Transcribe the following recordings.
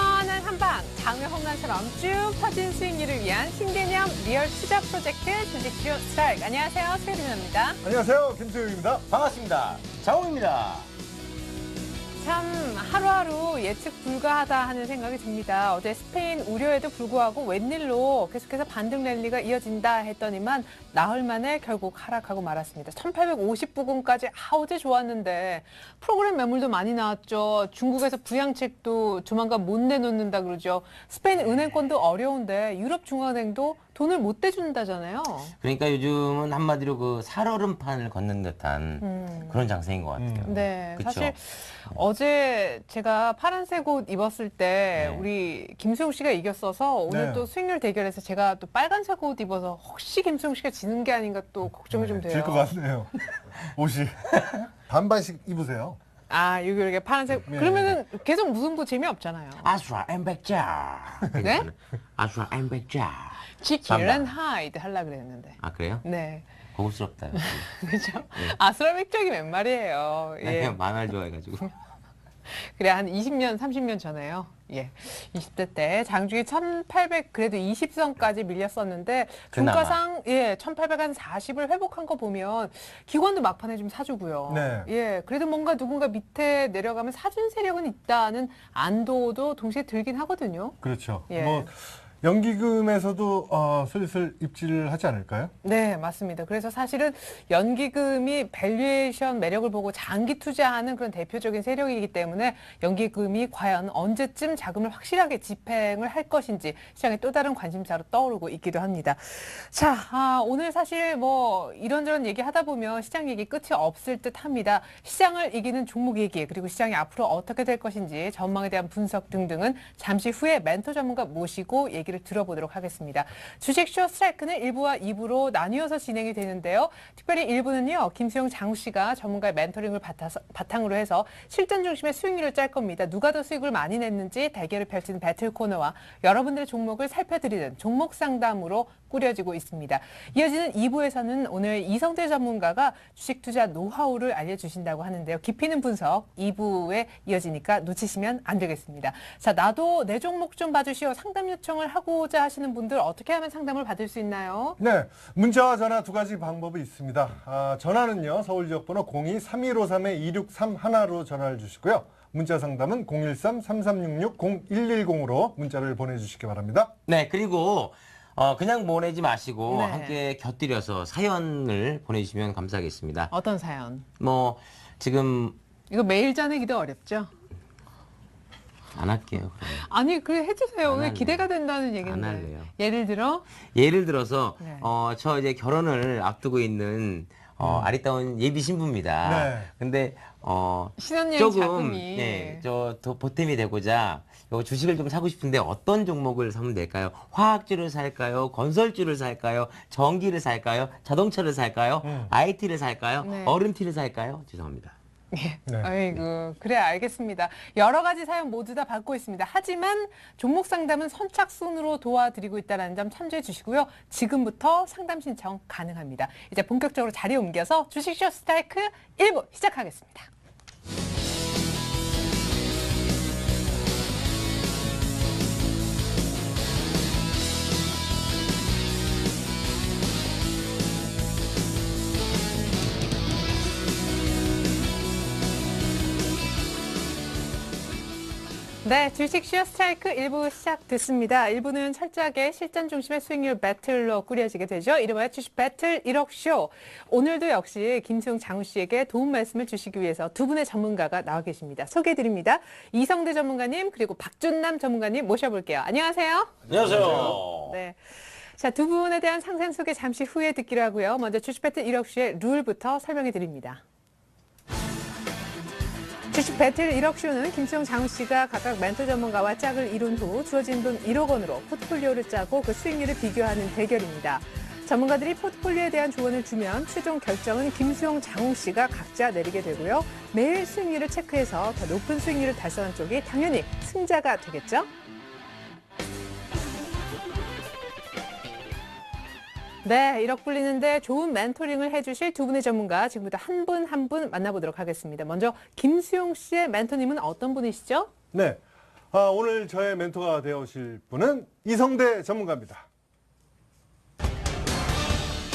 시원한 한방, 장외 홈런처럼 쭉 퍼진 수익률을 위한 신개념 리얼 투자 프로젝트 주식쇼 스트라이크. 안녕하세요, 최리나입니다. 안녕하세요, 김수영입니다. 반갑습니다. 장홍입니다. 참 하루하루 예측 불가하다 하는 생각이 듭니다. 어제 스페인 우려에도 불구하고 웬일로 계속해서 반등 랠리가 이어진다 했더니만 나흘 만에 결국 하락하고 말았습니다. 1850부근까지 어제 좋았는데 프로그램 매물도 많이 나왔죠. 중국에서 부양책도 조만간 못 내놓는다 그러죠. 스페인 은행권도 어려운데 유럽 중앙은행도 돈을 못 대준다잖아요. 그러니까 요즘은 한마디로 그 살얼음판을 걷는 듯한 그런 장세인 것 같아요. 네, 그쵸? 사실 어제 제가 파란색 옷 입었을 때 네. 우리 김수용 씨가 이겼어서 오늘 네. 또 수익률 대결에서 제가 또 빨간색 옷 입어서 혹시 김수용 씨가 지는 게 아닌가 또 걱정이 좀 돼요. 질 것 같네요. 옷이. 반반씩 입으세요. 아, 이렇게 파란색. 네. 그러면은 계속 무승부 재미없잖아요. 아수라 엠백자. 네? 아수라 엠백자. 지킬은 하이드 하려고 그랬는데. 아 그래요? 네. 고급스럽다. 그죠? 아수라 맥주기 맨 말이에요. 나 예. 그냥 만화를 좋아해가지고. 그래, 한 20년, 30년 전에요. 예. 20대 때 장중에 1800, 그래도 20선까지 밀렸었는데, 그나마. 중가상, 예, 1840을 회복한 거 보면, 기관도 막판에 좀 사주고요. 네. 예, 그래도 뭔가 누군가 밑에 내려가면 사준 세력은 있다는 안도도 동시에 들긴 하거든요. 그렇죠. 예. 뭐 연기금에서도 슬슬 입지를 하지 않을까요? 네, 맞습니다. 그래서 사실은 연기금이 밸류에이션 매력을 보고 장기 투자하는 그런 대표적인 세력이기 때문에 연기금이 과연 언제쯤 자금을 확실하게 집행을 할 것인지 시장의 또 다른 관심사로 떠오르고 있기도 합니다. 자, 오늘 사실 뭐 이런저런 얘기 하다 보면 시장 얘기 끝이 없을 듯 합니다. 시장을 이기는 종목 얘기, 그리고 시장이 앞으로 어떻게 될 것인지 전망에 대한 분석 등등은 잠시 후에 멘토 전문가 모시고 얘기를 들어보도록 하겠습니다. 주식쇼 스트라이크는 1부와 2부로 나뉘어서 진행이 되는데요. 특별히 1부는요, 김수영 장우 씨가 전문가의 멘토링을 바탕으로 해서 실전 중심의 수익률을 짤 겁니다. 누가 더 수익을 많이 냈는지 대결을 펼치는 배틀 코너와 여러분들의 종목을 살펴드리는 종목 상담으로 꾸려지고 있습니다. 이어지는 2부에서는 오늘 이성대 전문가가 주식 투자 노하우를 알려주신다고 하는데요. 깊이 있는 분석 2부에 이어지니까 놓치시면 안 되겠습니다. 자, 나도 내 종목 좀 봐주시오. 상담 요청을 하고자 하시는 분들 어떻게 하면 상담을 받을 수 있나요? 네. 문자와 전화 두 가지 방법이 있습니다. 전화는요, 서울 지역번호 02-3253-2631로 전화를 주시고요. 문자 상담은 013-3366-0110으로 문자를 보내주시기 바랍니다. 네, 그리고 그냥 보내지 마시고 네. 함께 곁들여서 사연을 보내주시면 감사하겠습니다. 어떤 사연? 뭐 지금 이거 매일 짜내기도 어렵죠? 안 할게요. 그러면. 아니, 그래 해주세요. 안 왜 할래요. 기대가 된다는 얘기인데. 안 할래요. 예를 들어? 예를 들어서 네. 저 이제 결혼을 앞두고 있는 아리따운 예비 신부입니다. 네. 근데 신혼여행 조금 자금이. 네, 더 보탬이 되고자 요 주식을 좀 사고 싶은데 어떤 종목을 사면 될까요? 화학주를 살까요? 건설주를 살까요? 전기를 살까요? 자동차를 살까요? IT를 살까요? 네. 얼음티를 살까요? 죄송합니다. 예. 네. 아이고, 그래, 알겠습니다. 여러 가지 사연 모두 다 받고 있습니다. 하지만 종목 상담은 선착순으로 도와드리고 있다는 점 참조해 주시고요. 지금부터 상담 신청 가능합니다. 이제 본격적으로 자리 옮겨서 주식쇼 스트라이크 1부 시작하겠습니다. 네, 주식쇼 스트라이크 1부 시작됐습니다. 1부는 철저하게 실전 중심의 수익률 배틀로 꾸려지게 되죠. 이름하여 주식 배틀 1억쇼. 오늘도 역시 김수용 장우 씨에게 도움 말씀을 주시기 위해서 두 분의 전문가가 나와 계십니다. 소개해드립니다. 이성대 전문가님 그리고 박준남 전문가님 모셔볼게요. 안녕하세요. 안녕하세요. 네. 자, 두 분에 대한 상세 소개 잠시 후에 듣기로 하고요. 먼저 주식 배틀 1억쇼의 룰부터 설명해 드립니다. 주식 배틀 1억쇼는 김수영 장우 씨가 각각 멘토 전문가와 짝을 이룬 후 주어진 돈 1억 원으로 포트폴리오를 짜고 그 수익률을 비교하는 대결입니다. 전문가들이 포트폴리오에 대한 조언을 주면 최종 결정은 김수영 장우 씨가 각자 내리게 되고요. 매일 수익률을 체크해서 더 높은 수익률을 달성한 쪽이 당연히 승자가 되겠죠? 네, 1억 불리는데 좋은 멘토링을 해주실 두 분의 전문가 지금부터 한 분 한 분 만나보도록 하겠습니다. 먼저 김수용 씨의 멘토님은 어떤 분이시죠? 네. 오늘 저의 멘토가 되어오실 분은 이성대 전문가입니다.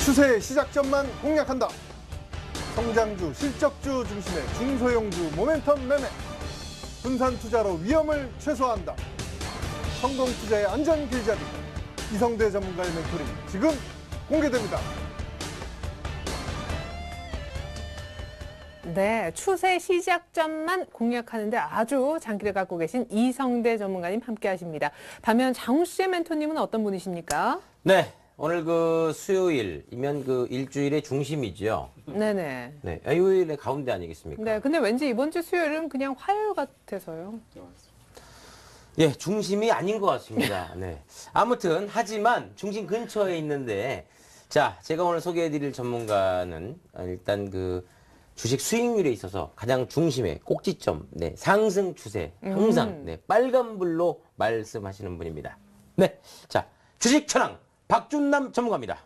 추세의 시작점만 공략한다. 성장주, 실적주 중심의 중소형주 모멘텀 매매. 분산 투자로 위험을 최소화한다. 성공 투자의 안전 길잡이. 이성대 전문가의 멘토링 지금 공개됩니다. 네, 추세 시작점만 공략하는데 아주 장기를 갖고 계신 이성대 전문가님 함께 하십니다. 반면 장훈 씨의 멘토님은 어떤 분이십니까? 네, 오늘 그 수요일이면 그 일주일의 중심이죠. 네네. 네, 일요일의 가운데 아니겠습니까? 네, 근데 왠지 이번 주 수요일은 그냥 화요일 같아서요. 예, 중심이 아닌 것 같습니다. 네. 아무튼, 하지만 중심 근처에 있는데, 자, 제가 오늘 소개해드릴 전문가는 일단 그 주식 수익률에 있어서 가장 중심의 꼭지점, 네, 상승 추세, 항상, 네, 빨간불로 말씀하시는 분입니다. 네. 자, 주식 천왕, 박준남 전문가입니다.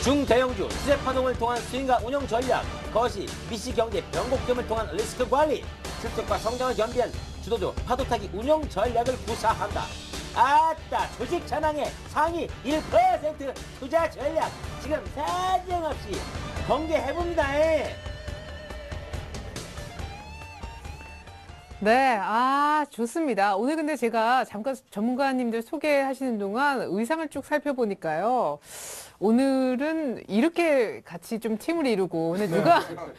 중대형주 시세 파동을 통한 수익과 운영 전략, 거시, 미시 경제 변곡점을 통한 리스크 관리, 실적과 성장을 겸비한 주도주 파도타기 운영 전략을 구사한다. 아따, 주식 전황의 상위 1% 투자 전략 지금 사정없이 공개해봅니다. 네, 좋습니다. 오늘 근데 제가 잠깐 전문가님들 소개하시는 동안 의상을 쭉 살펴보니까요. 오늘은 이렇게 같이 좀 팀을 이루고, 근데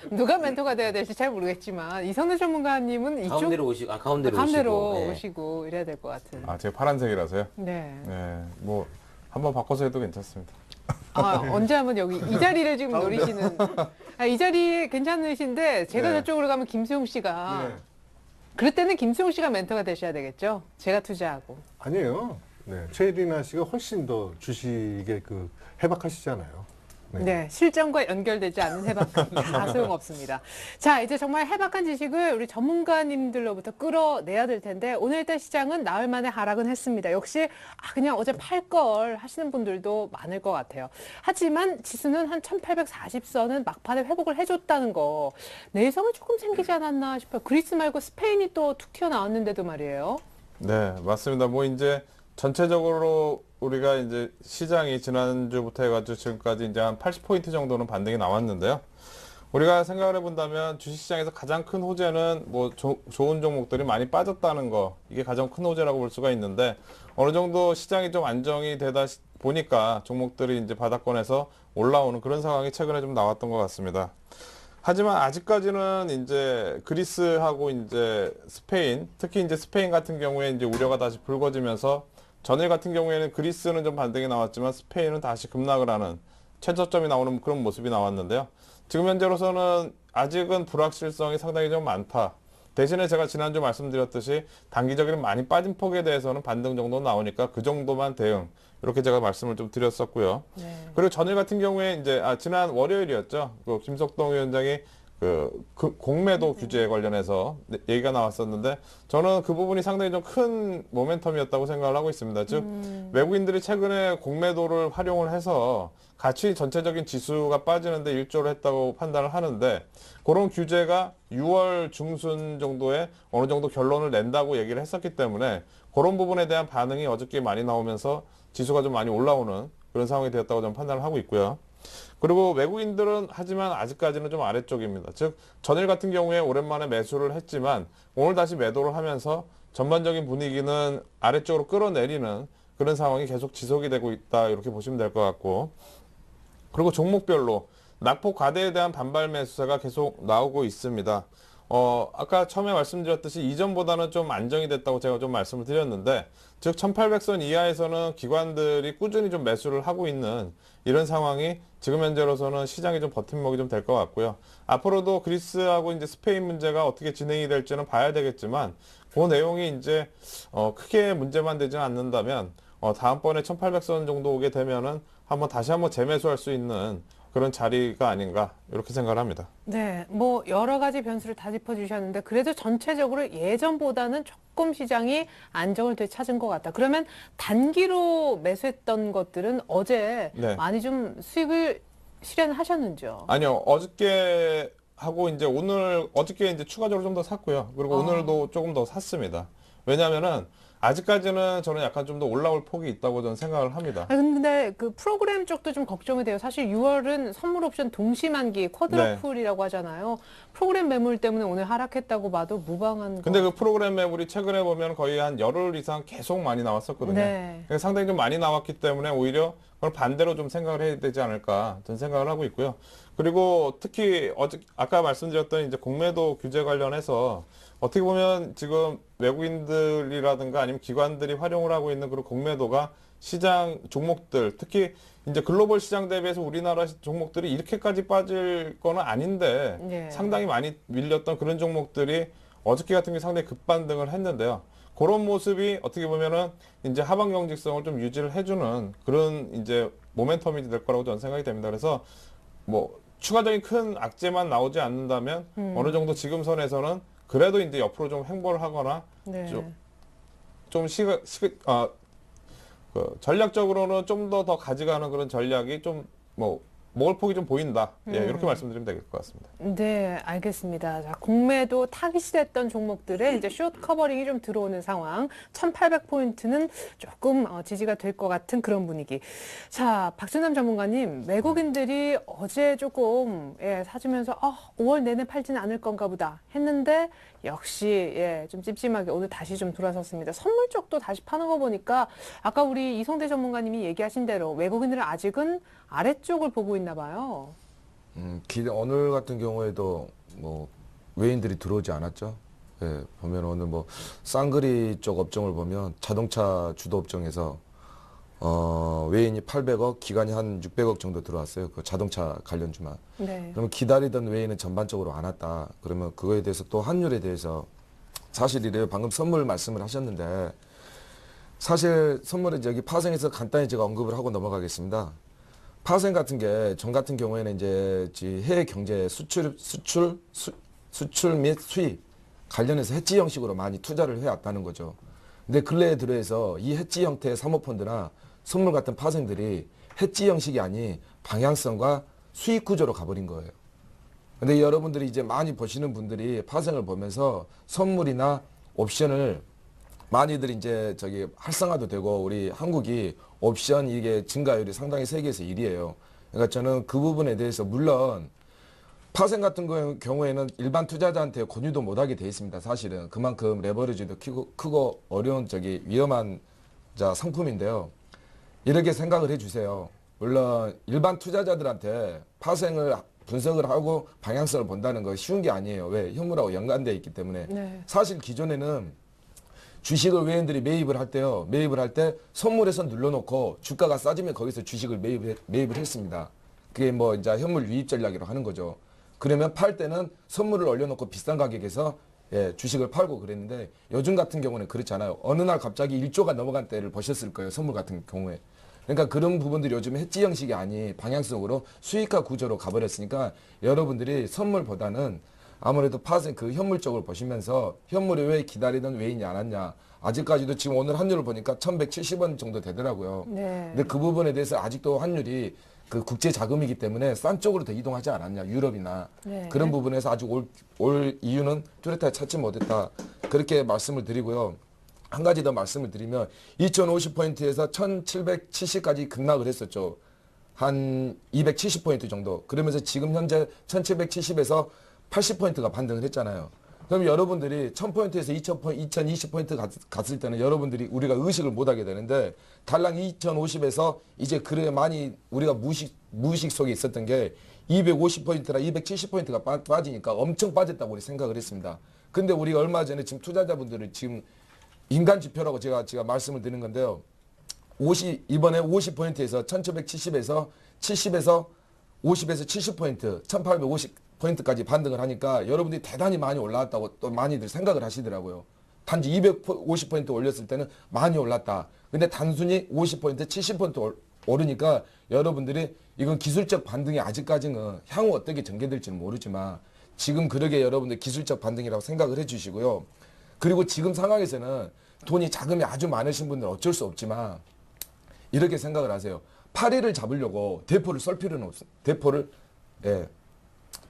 누가 멘토가 돼야 될지 잘 모르겠지만, 이성대 전문가님은 이쪽 가운데로 오시고, 가운데로 오시고, 오시고, 네. 이래야 될 것 같은. 제가 파란색이라서요? 네. 네, 뭐 한번 바꿔서 해도 괜찮습니다. 언제 한번 여기 이 자리를 지금 노리시는. 이 자리 괜찮으신데, 제가 네. 저쪽으로 가면 김수용 씨가. 네. 그럴 때는 김수용 씨가 멘토가 되셔야 되겠죠? 제가 투자하고. 아니에요. 네, 최리나 씨가 훨씬 더 주식에 그 해박하시잖아요. 네, 실전과 연결되지 않는 해박함 다 소용없습니다. 자, 이제 정말 해박한 지식을 우리 전문가님들로부터 끌어내야 될 텐데 오늘 일단 시장은 나흘 만에 하락은 했습니다. 역시 그냥 어제 팔 걸 하시는 분들도 많을 것 같아요. 하지만 지수는 한 1840선은 막판에 회복을 해줬다는 거 내성이 조금 생기지 않았나 싶어요. 그리스 말고 스페인이 또 툭 튀어나왔는데도 말이에요. 네, 맞습니다. 뭐 이제 전체적으로 우리가 이제 시장이 지난주부터 해가지고 지금까지 이제 한 80포인트 정도는 반등이 나왔는데요. 우리가 생각을 해본다면 주식시장에서 가장 큰 호재는 뭐 좋은 종목들이 많이 빠졌다는 거, 이게 가장 큰 호재라고 볼 수가 있는데 어느 정도 시장이 좀 안정이 되다 보니까 종목들이 이제 바닥권에서 올라오는 그런 상황이 최근에 좀 나왔던 것 같습니다. 하지만 아직까지는 이제 그리스하고 이제 스페인, 특히 이제 스페인 같은 경우에 이제 우려가 다시 불거지면서 전일 같은 경우에는 그리스는 좀 반등이 나왔지만 스페인은 다시 급락을 하는 최저점이 나오는 그런 모습이 나왔는데요. 지금 현재로서는 아직은 불확실성이 상당히 좀 많다. 대신에 제가 지난주 말씀드렸듯이 단기적인 많이 빠진 폭에 대해서는 반등 정도 나오니까 그 정도만 대응. 이렇게 제가 말씀을 좀 드렸었고요. 네. 그리고 전일 같은 경우에 이제 지난 월요일이었죠. 그 김석동 위원장이 그 공매도 규제에 관련해서 얘기가 나왔었는데 저는 그 부분이 상당히 좀 큰 모멘텀이었다고 생각을 하고 있습니다. 즉 외국인들이 최근에 공매도를 활용을 해서 같이 전체적인 지수가 빠지는데 일조를 했다고 판단을 하는데 그런 규제가 6월 중순 정도에 어느 정도 결론을 낸다고 얘기를 했었기 때문에 그런 부분에 대한 반응이 어저께 많이 나오면서 지수가 좀 많이 올라오는 그런 상황이 되었다고 저는 판단을 하고 있고요. 그리고 외국인들은 하지만 아직까지는 좀 아래쪽입니다. 즉 전일 같은 경우에 오랜만에 매수를 했지만 오늘 다시 매도를 하면서 전반적인 분위기는 아래쪽으로 끌어내리는 그런 상황이 계속 지속이 되고 있다 이렇게 보시면 될 것 같고 그리고 종목별로 낙폭 과대에 대한 반발 매수세가 계속 나오고 있습니다. 아까 처음에 말씀드렸듯이 이전보다는 좀 안정이 됐다고 제가 좀 말씀을 드렸는데 즉 1800선 이하에서는 기관들이 꾸준히 좀 매수를 하고 있는 이런 상황이 지금 현재로서는 시장이 좀 버팀목이 좀 될 것 같고요. 앞으로도 그리스하고 이제 스페인 문제가 어떻게 진행이 될지는 봐야 되겠지만 그 내용이 이제 크게 문제만 되지 않는다면 다음번에 1800선 정도 오게 되면은 다시 한번 재매수할 수 있는 그런 자리가 아닌가 이렇게 생각을 합니다. 네, 뭐 여러 가지 변수를 다 짚어주셨는데 그래도 전체적으로 예전보다는 조금 시장이 안정을 되찾은 것 같다. 그러면 단기로 매수했던 것들은 어제 네. 많이 좀 수익을 실현하셨는지요? 아니요. 어저께 하고 이제 오늘 어저께 이제 추가적으로 좀 더 샀고요. 그리고 오늘도 조금 더 샀습니다. 왜냐하면은 아직까지는 저는 약간 좀 더 올라올 폭이 있다고 저는 생각을 합니다. 아, 근데 그 프로그램 쪽도 좀 걱정이 돼요. 사실 6월은 선물 옵션 동시만기 쿼드러플이라고 하잖아요. 프로그램 매물 때문에 오늘 하락했다고 봐도 무방한 근데 거. 그 프로그램 매물이 최근에 보면 거의 한 열흘 이상 계속 많이 나왔었거든요. 네. 그래서 상당히 좀 많이 나왔기 때문에 오히려 그걸 반대로 좀 생각을 해야 되지 않을까 저는 생각을 하고 있고요. 그리고 특히 아까 말씀드렸던 이제 공매도 규제 관련해서 어떻게 보면 지금 외국인들이라든가 아니면 기관들이 활용을 하고 있는 그런 공매도가 시장 종목들, 특히 이제 글로벌 시장 대비해서 우리나라 종목들이 이렇게까지 빠질 거는 아닌데 네. 상당히 많이 밀렸던 그런 종목들이 어저께 같은 게 상당히 급반등을 했는데요. 그런 모습이 어떻게 보면은 이제 하방 경직성을 좀 유지를 해주는 그런 이제 모멘텀이 될 거라고 저는 생각이 됩니다. 그래서 뭐 추가적인 큰 악재만 나오지 않는다면 어느 정도 지금 선에서는 그래도 이제 옆으로 좀 횡보를 하거나 네. 좀 전략적으로는 좀 더 가져가는 그런 전략이 좀 뭐 먹을 폭이 좀 보인다. 예, 이렇게 말씀드리면 될 것 같습니다. 네, 알겠습니다. 자, 공매도 타깃이됐던 종목들의 이제 숏 커버링이 좀 들어오는 상황. 1800포인트는 조금 지지가 될 것 같은 그런 분위기. 자, 박준남 전문가님, 외국인들이 어제 조금 사주면서 5월 내내 팔지는 않을 건가 보다 했는데 역시 좀 찜찜하게 오늘 다시 좀 돌아섰습니다. 선물 쪽도 다시 파는 거 보니까 아까 우리 이성대 전문가님이 얘기하신 대로 외국인들은 아직은 아래쪽을 보고 있나 봐요. 오늘 같은 경우에도 뭐 외인들이 들어오지 않았죠. 예, 보면 오늘 뭐 쌍그리 쪽 업종을 보면 자동차 주도 업종에서 외인이 800억, 기관이 한 600억 정도 들어왔어요. 그 자동차 관련주만. 네. 그러면 기다리던 외인은 전반적으로 안 왔다. 그러면 그거에 대해서 또 환율에 대해서 사실 이래요. 방금 선물 말씀을 하셨는데 사실 선물은 여기 파생에서 간단히 제가 언급을 하고 넘어가겠습니다. 파생 같은 게 전 같은 경우에는 이제 해외 경제 수출 및 수입 관련해서 해지 형식으로 많이 투자를 해왔다는 거죠. 근데 근래에 들어서 이 해지 형태의 사모펀드나 선물 같은 파생들이 해지 형식이 아닌 방향성과 수익 구조로 가버린 거예요. 근데 여러분들이 이제 많이 보시는 분들이 파생을 보면서 선물이나 옵션을 많이들 이제 활성화도 되고 우리 한국이 옵션 이게 증가율이 상당히 세계에서 1위예요. 그러니까 저는 그 부분에 대해서 물론 파생 같은 경우에는 일반 투자자한테 권유도 못하게 돼 있습니다. 사실은 그만큼 레버리지도 크고 어려운 위험한 상품인데요. 이렇게 생각을 해주세요. 물론 일반 투자자들한테 파생을 분석을 하고 방향성을 본다는 거 쉬운 게 아니에요. 왜? 현물하고 연관되어 있기 때문에. 네. 사실 기존에는 주식을 외인들이 매입을 할 때요. 매입을 할 때 선물에서 눌러놓고 주가가 싸지면 거기서 주식을 매입을 했습니다. 그게 뭐 이제 현물 유입 전략이라고 하는 거죠. 그러면 팔 때는 선물을 올려놓고 비싼 가격에서 주식을 팔고 그랬는데 요즘 같은 경우는 그렇지 않아요. 어느 날 갑자기 1조가 넘어간 때를 보셨을 거예요. 선물 같은 경우에. 그러니까 그런 부분들이 요즘 해지 형식이 아닌 방향성으로 수익화 구조로 가버렸으니까 여러분들이 선물보다는 아무래도 파생 그 현물 쪽을 보시면서 현물이 왜 기다리던 외인이 안 왔냐. 아직까지도 지금 오늘 환율을 보니까 1170원 정도 되더라고요. 네. 근데 그 부분에 대해서 아직도 환율이 그 국제 자금이기 때문에 싼 쪽으로 더 이동하지 않았냐. 유럽이나. 네. 그런 부분에서 아직 올 이유는 뚜렷하게 찾지 못했다. 그렇게 말씀을 드리고요. 한 가지 더 말씀을 드리면 2050포인트에서 1770까지 급락을 했었죠. 한 270포인트 정도. 그러면서 지금 현재 1770에서 80포인트가 반등을 했잖아요. 그럼 여러분들이 1000포인트에서 2020포인트 갔을 때는 여러분들이 우리가 의식을 못하게 되는데 달랑 2050에서 이제 그래 많이 우리가 무의식 속에 있었던 게 250포인트나 270포인트가 빠지니까 엄청 빠졌다고 우리 생각을 했습니다. 근데 우리가 얼마 전에 지금 투자자분들을 지금 인간 지표라고 제가 말씀을 드리는 건데요. 이번에 50포인트에서 1770에서 70에서 50에서 70포인트, 1850포인트까지 반등을 하니까 여러분들이 대단히 많이 올라왔다고 또 많이들 생각을 하시더라고요. 단지 250포인트 올렸을 때는 많이 올랐다. 근데 단순히 50포인트, 70포인트 오르니까 여러분들이 이건 기술적 반등이 아직까지는 향후 어떻게 전개될지는 모르지만 지금 그러게 여러분들 기술적 반등이라고 생각을 해주시고요. 그리고 지금 상황에서는 자금이 아주 많으신 분들은 어쩔 수 없지만 이렇게 생각을 하세요. 파리를 잡으려고 대포를 쏠 필요는 없습니다. 대포를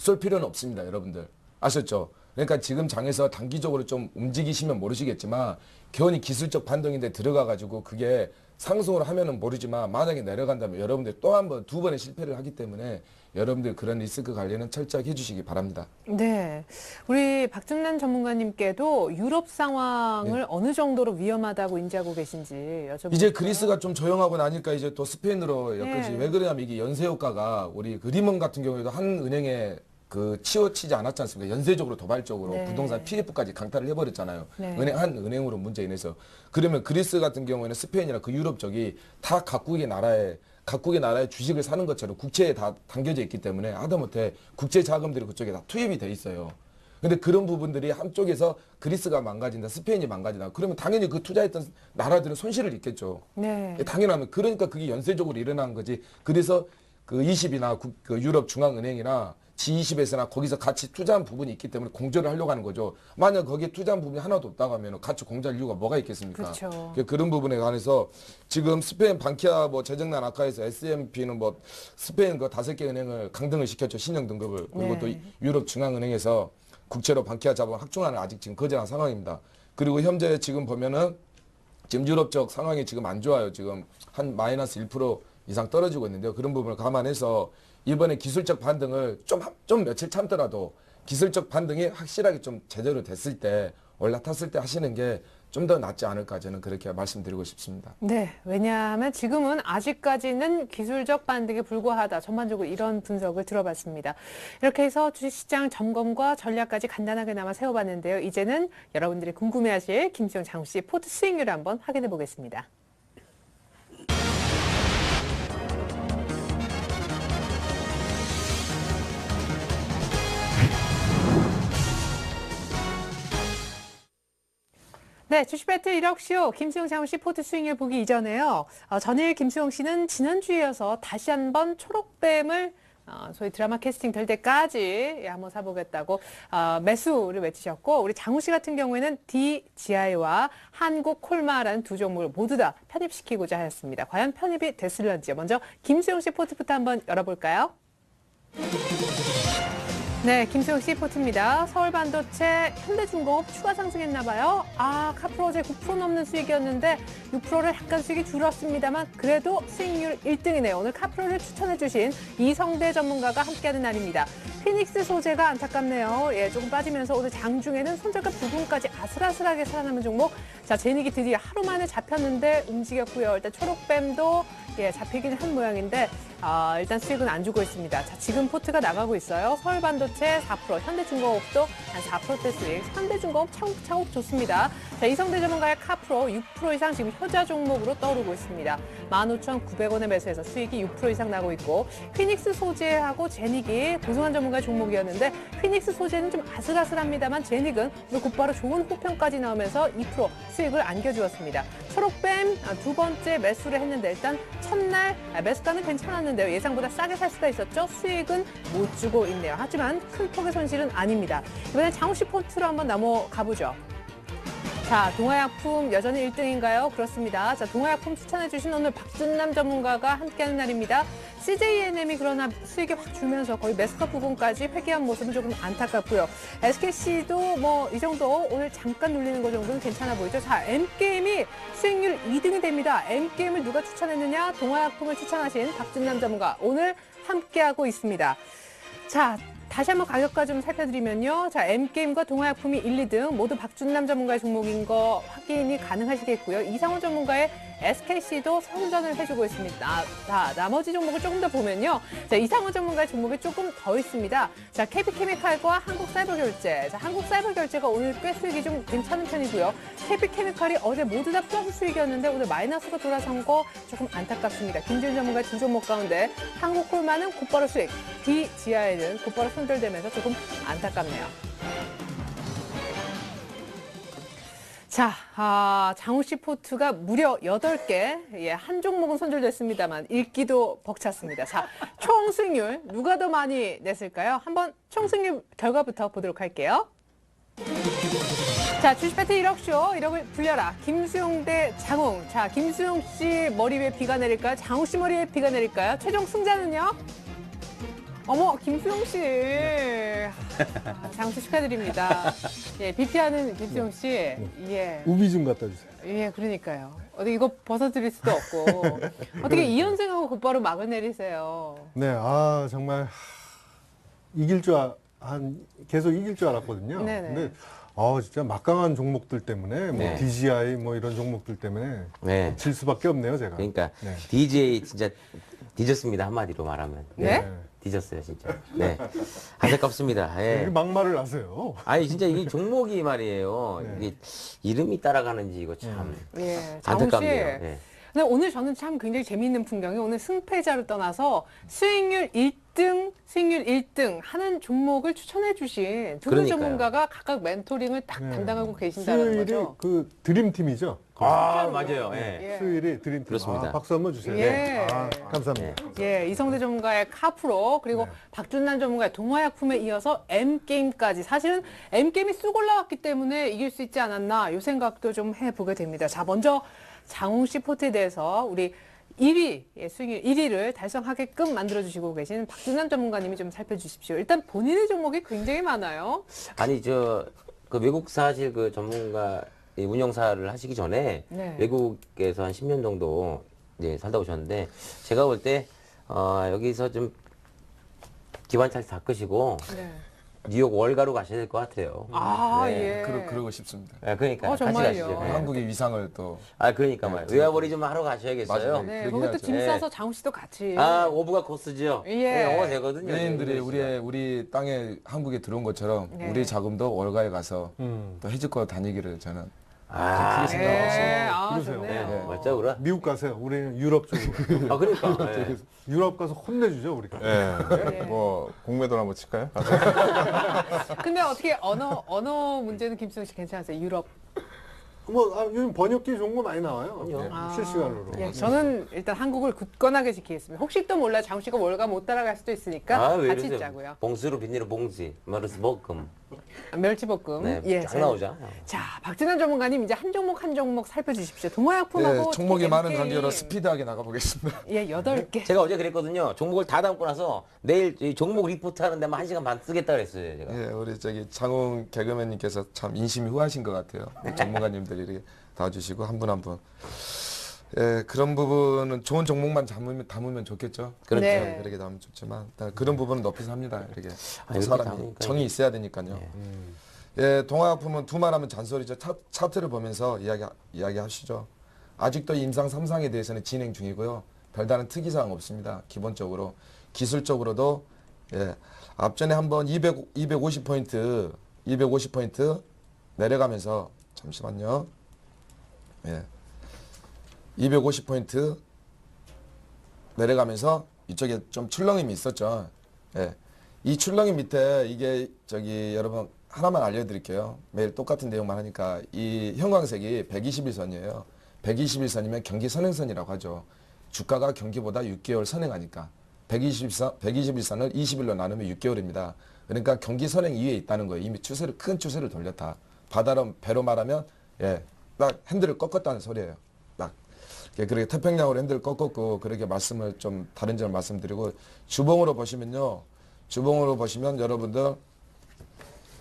쏠 필요는 없습니다, 여러분들. 아셨죠? 그러니까 지금 장에서 단기적으로 좀 움직이시면 모르시겠지만 견이 기술적 반등인데 들어가가지고 그게 상승을 하면은 모르지만 만약에 내려간다면 여러분들 또 한 번, 두 번의 실패를 하기 때문에 여러분들 그런 리스크 관리는 철저하게 해주시기 바랍니다. 네. 우리 박준남 전문가님께도 유럽 상황을 어느 정도로 위험하다고 인지하고 계신지 여쭤볼까요? 이제 그리스가 좀 조용하고 나니까 이제 또 스페인으로 엮이지. 네. 왜 그러냐면 이게 연쇄 효과가 우리 그 리먼 같은 경우에도 한 은행에 그 치우치지 않았지 않습니까? 연쇄적으로 도발적으로 네. 부동산 PF까지 강탈을 해버렸잖아요. 네. 은행 한 은행으로 문제 인해서. 그러면 그리스 같은 경우에는 스페인이나 그 유럽 쪽이 다 각국의 나라의 주식을 사는 것처럼 국채에 다 담겨져 있기 때문에 하다못해 국제 자금들이 그쪽에 다 투입이 돼 있어요. 근데 그런 부분들이 한쪽에서 그리스가 망가진다, 스페인이 망가진다. 그러면 당연히 그 투자했던 나라들은 손실을 입겠죠. 네. 당연하면 그러니까 그게 연쇄적으로 일어난 거지. 그래서 그 20이나 그 유럽 중앙은행이나 G20에서나 거기서 같이 투자한 부분이 있기 때문에 공조를 하려고 하는 거죠. 만약 거기에 투자한 부분이 하나도 없다고 하면 같이 공조할 이유가 뭐가 있겠습니까? 그렇죠. 그런 부분에 관해서 지금 스페인 반키아 뭐 재정난 악화에서 S&P는 뭐 스페인 그 5개 은행을 강등을 시켰죠. 신용 등급을. 그리고 네. 또 유럽 중앙은행에서 국채로 반키아 자본 확충하는 아직 지금 거절한 상황입니다. 그리고 현재 지금 보면은 지금 유럽 쪽 상황이 지금 안 좋아요. 지금 한 마이너스 1% 이상 떨어지고 있는데요. 그런 부분을 감안해서 이번에 기술적 반등을 좀 며칠 참더라도 기술적 반등이 확실하게 좀 제대로 됐을 때 올라탔을 때 하시는 게 좀 더 낫지 않을까 저는 그렇게 말씀드리고 싶습니다. 네. 왜냐하면 지금은 아직까지는 기술적 반등에 불과하다. 전반적으로 이런 분석을 들어봤습니다. 이렇게 해서 주식시장 점검과 전략까지 간단하게나마 세워봤는데요. 이제는 여러분들이 궁금해하실 김수영 장우씨 포트 수익률을 한번 확인해 보겠습니다. 네, 주식 배틀 1억쇼 김수영 장우씨 포트 수익률 보기 이전에요. 전일 김수영 씨는 지난주에 이어서 다시 한번 초록뱀을 소위 드라마 캐스팅 될 때까지 한번 사보겠다고 매수를 외치셨고, 우리 장우 씨 같은 경우에는 DGI와 한국콜마라는 두 종목을 모두 다 편입시키고자 하였습니다. 과연 편입이 됐을런지요. 먼저 김수영 씨 포트부터 한번 열어볼까요? 네, 김수영 씨 포트입니다. 서울반도체, 현대중공업 추가 상승했나 봐요. 카프로 어제 9% 넘는 수익이었는데 6%를 약간 수익이 줄었습니다만 그래도 수익률 1등이네요. 오늘 카프로를 추천해 주신 이성대 전문가가 함께하는 날입니다. 피닉스 소재가 안타깝네요. 조금 빠지면서 오늘 장중에는 손절가 부분까지 아슬아슬하게 살아남은 종목. 자, 제닉이 드디어 하루 만에 잡혔는데 움직였고요. 일단 초록뱀도 잡히긴 한 모양인데 일단 수익은 안 주고 있습니다. 자, 지금 포트가 나가고 있어요. 서울반도체 4%, 현대중공업도 한 4%대 수익, 현대중공업 차곡차곡 좋습니다. 자, 이성대 전문가의 카프로 6% 이상 지금 효자 종목으로 떠오르고 있습니다. 15,900원에 매수해서 수익이 6% 이상 나고 있고, 피닉스 소재하고 제닉이 고승환 전문가의 종목이었는데 피닉스 소재는 좀 아슬아슬합니다만 제닉은 오늘 곧바로 좋은 호평까지 나오면서 2% 수익을 안겨주었습니다. 초록뱀 두 번째 매수를 했는데 일단 첫날 매수가는 괜찮았는데요. 예상보다 싸게 살 수가 있었죠. 수익은 못 주고 있네요. 하지만 큰 폭의 손실은 아닙니다. 이번엔 장우씨 포트로 한번 넘어가 보죠. 자, 동화약품 여전히 1등인가요? 그렇습니다. 자, 동화약품 추천해주신 오늘 박준남 전문가가 함께하는 날입니다. CJENM이 그러나 수익이 확 줄면서 거의 매수가 부분까지 회귀한 모습은 조금 안타깝고요. SKC도 뭐 이 정도 오늘 잠깐 눌리는 거 정도는 괜찮아 보이죠. 자, M게임이 수익률 2등이 됩니다. M게임을 누가 추천했느냐? 동화약품을 추천하신 박준남 전문가 오늘 함께하고 있습니다. 자, 다시 한번 가격과 좀 살펴드리면요. 자, M게임과 동화약품이 1, 2등 모두 박준남 전문가의 종목인 거 확인이 가능하시겠고요. 이상훈 전문가의 SKC도 선전을 해주고 있습니다. 자, 나머지 종목을 조금 더 보면요. 자, 이상훈 전문가의 종목이 조금 더 있습니다. 자, KB케미칼과 한국사이버결제. 자, 한국사이버결제가 오늘 꽤 수익이 좀 괜찮은 편이고요. KB케미칼이 어제 모두 다 플러스 수익이었는데 오늘 마이너스가 돌아선 거 조금 안타깝습니다. 김준 전문가 두 종목 가운데 한국콜마는 곧바로 수익, DGI는 곧바로 손절되면서 조금 안타깝네요. 자, 장우 씨 포트가 무려 8개, 한 종목은 손절됐습니다만 읽기도 벅찼습니다. 자, 총 수익률 누가 더 많이 냈을까요? 한번 총 수익률 결과부터 보도록 할게요. 자, 주식 배틀 1억쇼, 1억을 불려라. 김수용 대 장웅. 자, 김수용 씨 머리 위에 비가 내릴까요? 장우 씨 머리 위에 비가 내릴까요? 최종 승자는요? 어머, 김수용 씨. 장수 축하드립니다. 예, 비피하는 김수용 씨. 예. 우비 좀 갖다 주세요. 예, 그러니까요. 어떻게 이거 벗어드릴 수도 없고. 어떻게 이현승하고 곧바로 막을 내리세요. 네, 아 정말 이길 줄 계속 이길 줄 알았거든요. 네네. 근데 진짜 막강한 종목들 때문에 뭐 네. DGI 뭐 이런 종목들 때문에 네. 질 수밖에 없네요, 제가. 그러니까 네. DJ 진짜 뒤졌습니다 한마디로 말하면. 네? 뒤졌어요 진짜. 네. 안타깝습니다. 왜 예. 막말을 하세요? 아니 진짜 이 종목이 말이에요. 네. 이게 이름이 따라가는지 이거 참 예, 장훈 씨. 안타깝네요. 예. 근데 오늘 저는 참 굉장히 재미있는 풍경이 오늘 승패자를 떠나서 수익률 1등 하는 종목을 추천해 주신 두 분 그러니까요. 전문가가 각각 멘토링을 딱 네. 담당하고 계신다는 수요일이 거죠. 그 드림팀이죠. 아 맞아요. 예. 예. 수요일이 드림팀. 그렇습니다. 박수 한번 주세요. 예. 감사합니다. 예, 이성대 전문가의 카프로 그리고 네. 박준남 전문가의 동화약품에 이어서 M게임까지 사실은 M게임이 쑥 올라왔기 때문에 이길 수 있지 않았나 이 생각도 좀 해보게 됩니다. 자, 먼저 장홍 씨 포트에 대해서 우리 1위, 수익률 1위를 달성하게끔 만들어주시고 계신 박준남 전문가님이 좀 살펴주십시오. 일단 본인의 종목이 굉장히 많아요. 아니 저 그 외국 사실 그 전문가 이 운영사를 하시기 전에 네. 외국에서 한 10년 정도 이제 살다 오셨는데 제가 볼 때 여기서 좀 기관차를 다 끄시고 네. 뉴욕 월가로 가셔야 될 것 같아요. 아, 네. 예. 그러고 싶습니다. 그러니까 같이 정말요? 가시죠. 네. 한국의 위상을 또 그러니까 말이에요. 외화벌이 좀 하러 가셔야겠어요. 맞아요. 네, 그렇게 거기 또 해야죠. 짐 네. 싸서 장훈 씨도 같이. 오브가 코스죠. 예. 네, 영어 되거든요. 연예인들이 네. 우리 땅에 한국에 들어온 것처럼 네. 우리 자금도 월가에 가서 음. 또 해집고 다니기를 저는 아, 크게 생각하고 네, 아, 그러세요. 좋네요. 네, 멋져구나. 미국 가세요. 우리는 유럽 쪽으로. 그러니까. 네. 유럽 가서 혼내주죠, 우리가. 예. 뭐 공매도 한번 칠까요? 근데 어떻게 언어 문제는 김수영 씨 괜찮으세요? 유럽. 요즘 번역기 좋은 거 많이 나와요. 그럼요. 아. 실시간으로. 예, 저는 일단 한국을 굳건하게 지키겠습니다. 혹시 또 몰라 장훈 씨가 월가 못 따라갈 수도 있으니까 왜 같이 이러세요? 있자고요. 봉수로 빈니로 봉지, 마르스 볶음. 멸치볶음. 네, 예, 쫙 나오죠. 자, 박진환 전문가님 이제 한 종목 살펴주십시오. 동화약품하고 네, 종목이 많은 MK. 관계로 스피드하게 나가보겠습니다. 예, 8개. 제가 어제 그랬거든요. 종목을 다 담고 나서 내일 이 종목 리포트 하는데 한 1시간 반 쓰겠다 그랬어요, 제가. 예, 우리 장훈 개그맨님께서 참 인심이 후하신 것 같아요. 전문가님들이 이렇게 도와주시고 한 분 한 분. 예, 그런 부분은 좋은 종목만 담으면 좋겠죠. 그렇죠. 네. 그렇게 담으면 좋지만 일단 그런 부분은 높이서 합니다. 이렇게 이렇게 사람이 담으니까 정이 있어야 되니까요. 예, 동화약품은 두말하면 잔소리죠. 차트를 보면서 이야기하시죠. 아직도 임상 3상에 대해서는 진행 중이고요. 별다른 특이사항 없습니다. 기본적으로 기술적으로도 예, 앞전에 한번 250포인트 내려가면서 잠시만요. 예. 250포인트 내려가면서 이쪽에 좀 출렁임이 있었죠. 예. 이 출렁임 밑에 이게 여러분 하나만 알려드릴게요. 매일 똑같은 내용만 하니까 이 형광색이 121선이에요. 121선이면 경기 선행선이라고 하죠. 주가가 경기보다 6개월 선행하니까 121선을 20일로 나누면 6개월입니다. 그러니까 경기 선행 이후에 있다는 거예요. 이미 큰 추세를 돌렸다. 배로 말하면 예, 딱 핸들을 꺾었다는 소리예요. 딱. 그렇게 태평양으로 핸들을 꺾었고 그렇게 말씀을 좀 다른 점을 말씀드리고 주봉으로 보시면 여러분들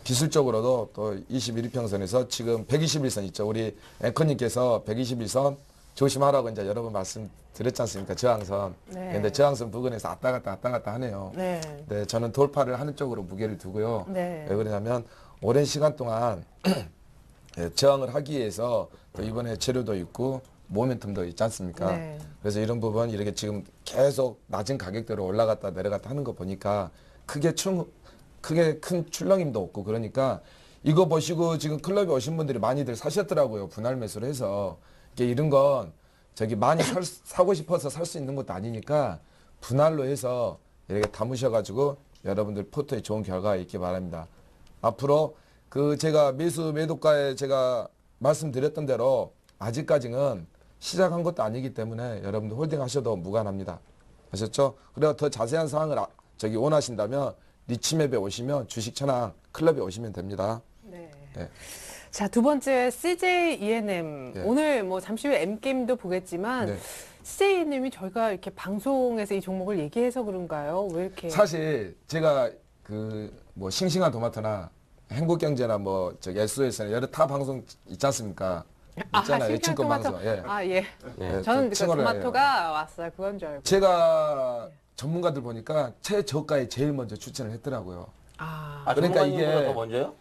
기술적으로도 또 21일평선에서 지금 121선 있죠. 우리 앵커님께서 121선 조심하라고 이제 여러 번 말씀드렸지 않습니까? 저항선. 네. 근데 저항선 부근에서 왔다 갔다 하네요. 네. 네, 저는 돌파를 하는 쪽으로 무게를 두고요. 네. 왜 그러냐면 오랜 시간 동안 예, 저항을 하기 위해서 또 이번에 재료도 있고 모멘텀도 있지 않습니까? 네. 그래서 이런 부분 이렇게 지금 계속 낮은 가격대로 올라갔다 내려갔다 하는 거 보니까 크게 큰 출렁임도 없고 그러니까 이거 보시고 지금 클럽에 오신 분들이 많이들 사셨더라고요. 분할 매수를 해서 이런 건 많이 사고 싶어서 살 수 있는 것도 아니니까 분할로 해서 이렇게 담으셔가지고 여러분들 포트에 좋은 결과가 있기 바랍니다. 앞으로 제가 매도가에 제가 말씀드렸던 대로 아직까지는 시작한 것도 아니기 때문에 여러분들 홀딩 하셔도 무관합니다. 아셨죠? 그리고 더 자세한 사항을 원하신다면 리치맵에 오시면 주식천왕 클럽에 오시면 됩니다. 네. 네. 자, 두 번째 CJ ENM. 네. 오늘 뭐 잠시 후에 M게임도 보겠지만 네. CJ ENM이 저희가 이렇게 방송에서 이 종목을 얘기해서 그런가요? 왜 이렇게? 사실 제가 그 뭐 싱싱한 토마토나 행복경제나 뭐 저기 SOS나 여러 타 방송 있지 않습니까? 있잖아요. 싱싱한 친구 토마토. 방송. 예. 아, 예. 예, 저는 그 칭호를 해요. 토마토가 왔어요. 그건 줄 알고. 제가 전문가들 보니까 최저가에 제일 먼저 추천을 했더라고요. 아, 그러니까 전문가님보다 이게- 더 먼저요?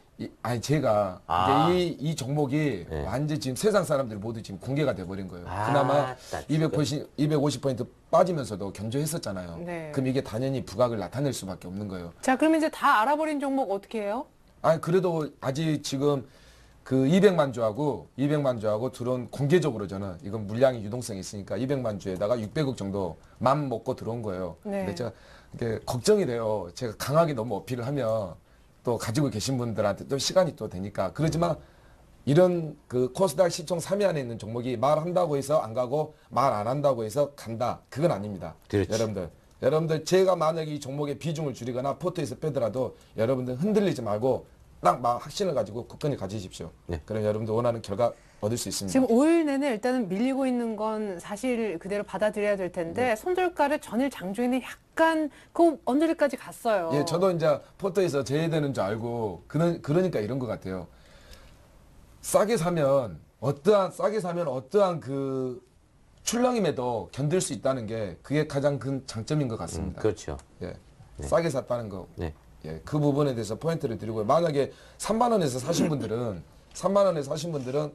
아니 제가 아. 이제 이 종목이 네. 완전 지금 세상 사람들이 모두 지금 공개가 돼버린 거예요. 아, 그나마 나 250포인트 빠지면서도 견조했었잖아요. 네. 그럼 이게 당연히 부각을 나타낼 수밖에 없는 거예요. 자, 그럼 이제 다 알아버린 종목 어떻게 해요? 아니 그래도 아직 지금 그 200만 주하고 들어온 공개적으로 저는 이건 물량이 유동성이 있으니까 200만 주에다가 600억 정도 맘 먹고 들어온 거예요. 네. 근데 제가 이게 걱정이 돼요. 제가 강하게 너무 어필을 하면 또 가지고 계신 분들한테 또 시간이 또 되니까 그러지만 이런 그 코스닥 시총 3위 안에 있는 종목이 말한다고 해서 안 가고 말 안 한다고 해서 간다. 그건 아닙니다. 그렇지. 여러분들 제가 만약에 이 종목의 비중을 줄이거나 포트에서 빼더라도 여러분들 흔들리지 말고 딱 막 확신을 가지고 굳건히 가지십시오. 네. 그럼 여러분들 원하는 결과 얻을 수 있습니다. 지금 5일 내내 일단은 밀리고 있는 건 사실 그대로 받아들여야 될 네. 텐데 손절가를 전일 장중에는 약간 그 언저리까지 갔어요. 예, 저도 이제 포트에서 제외되는 줄 알고 그러니까 이런 것 같아요. 싸게 사면 어떠한 그 출렁임에도 견딜 수 있다는 게 그게 가장 큰 장점인 것 같습니다. 그렇죠. 예, 싸게 샀다는 거. 네. 예, 그 부분에 대해서 포인트를 드리고요. 만약에 3만 원에서 사신 분들은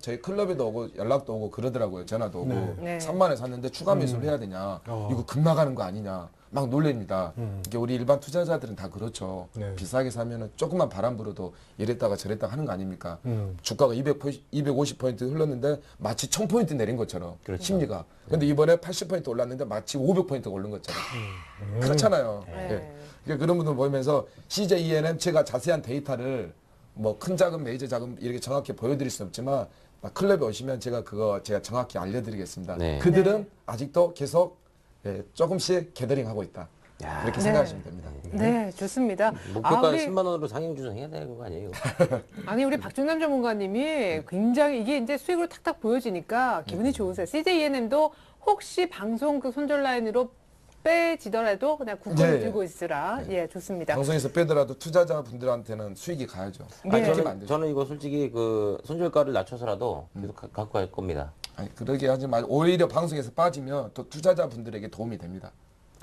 저희 클럽에도 오고 연락도 오고 그러더라고요. 전화도 오고. 네. 3만 원에 샀는데 추가 매수를 해야 되냐. 이거 급 나가는 거 아니냐. 막 놀랍니다. 이게 우리 일반 투자자들은 다 그렇죠. 네. 비싸게 사면은 조금만 바람 불어도 이랬다가 저랬다가 하는 거 아닙니까? 주가가 250포인트 흘렀는데 마치 1000포인트 내린 것처럼 심리가. 근데 이번에 80포인트 올랐는데 마치 500포인트 오른 것처럼. 그렇잖아요. 네. 예. 그러니까 그런 분들 보면서 CJ ENM 제가 자세한 데이터를 뭐 큰 자금, 메이저 자금 이렇게 정확히 보여드릴 수는 없지만 클럽에 오시면 제가 정확히 알려드리겠습니다. 네. 그들은 아직도 계속 조금씩 게더링하고 있다. 야. 그렇게 네. 생각하시면 됩니다. 네, 좋습니다. 목표가 우리- 10만 원으로 상향 조정해야 되는 거 아니에요? 아니 우리 박준남 전문가님이 굉장히 이게 이제 수익으로 탁탁 보여지니까 기분이 좋으세요. CJ ENM도 혹시 방송 그 손절 라인으로 빼지더라도 그냥 굳건히 네. 들고 있으라. 예, 좋습니다. 방송에서 빼더라도 투자자분들한테는 수익이 가야죠. 네. 아니, 아끼면 안 되죠. 저는 이거 솔직히 그 손절가를 낮춰서라도 계속 갖고 갈 겁니다. 아니, 그러게 하지 말고 오히려 방송에서 빠지면 또 투자자분들에게 도움이 됩니다.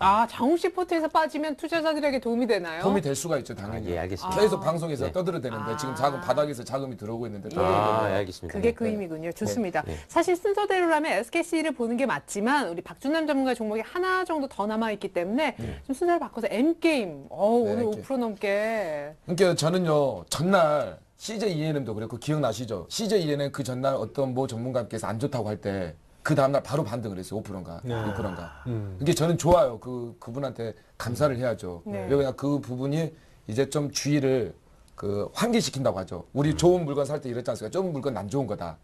아, 장욱 씨 포트에서 빠지면 투자자들에게 도움이 되나요? 도움이 될 수가 있죠, 당연히. 아, 예, 알겠습니다. 계속 방송에서 네. 떠들어대는데 지금 바닥에서 자금이 들어오고 있는데 아, 떠들어대는 예, 알겠습니다. 그게 그 의미군요. 좋습니다. 네. 사실 순서대로라면 SKC를 보는 게 맞지만 우리 박준남 전문가 종목이 하나 정도 더 남아있기 때문에 좀 순서를 바꿔서 M게임. 오늘 M게임. 5% 넘게. 그러니까 저는요 전날 CJ ENM도 그랬고 기억나시죠? CJ ENM 그 전날 어떤 모 전문가께서 안 좋다고 할 때 그 다음날 바로 반등을 했어요. 5%인가 6%인가. 이게 저는 좋아요. 그분한테 감사를 해야죠. 네. 왜냐면 그 부분이 이제 좀 주의를 환기시킨다고 하죠. 우리 좋은 물건 살 때 이랬지 않습니까? 좋은 물건 안 좋은 거다.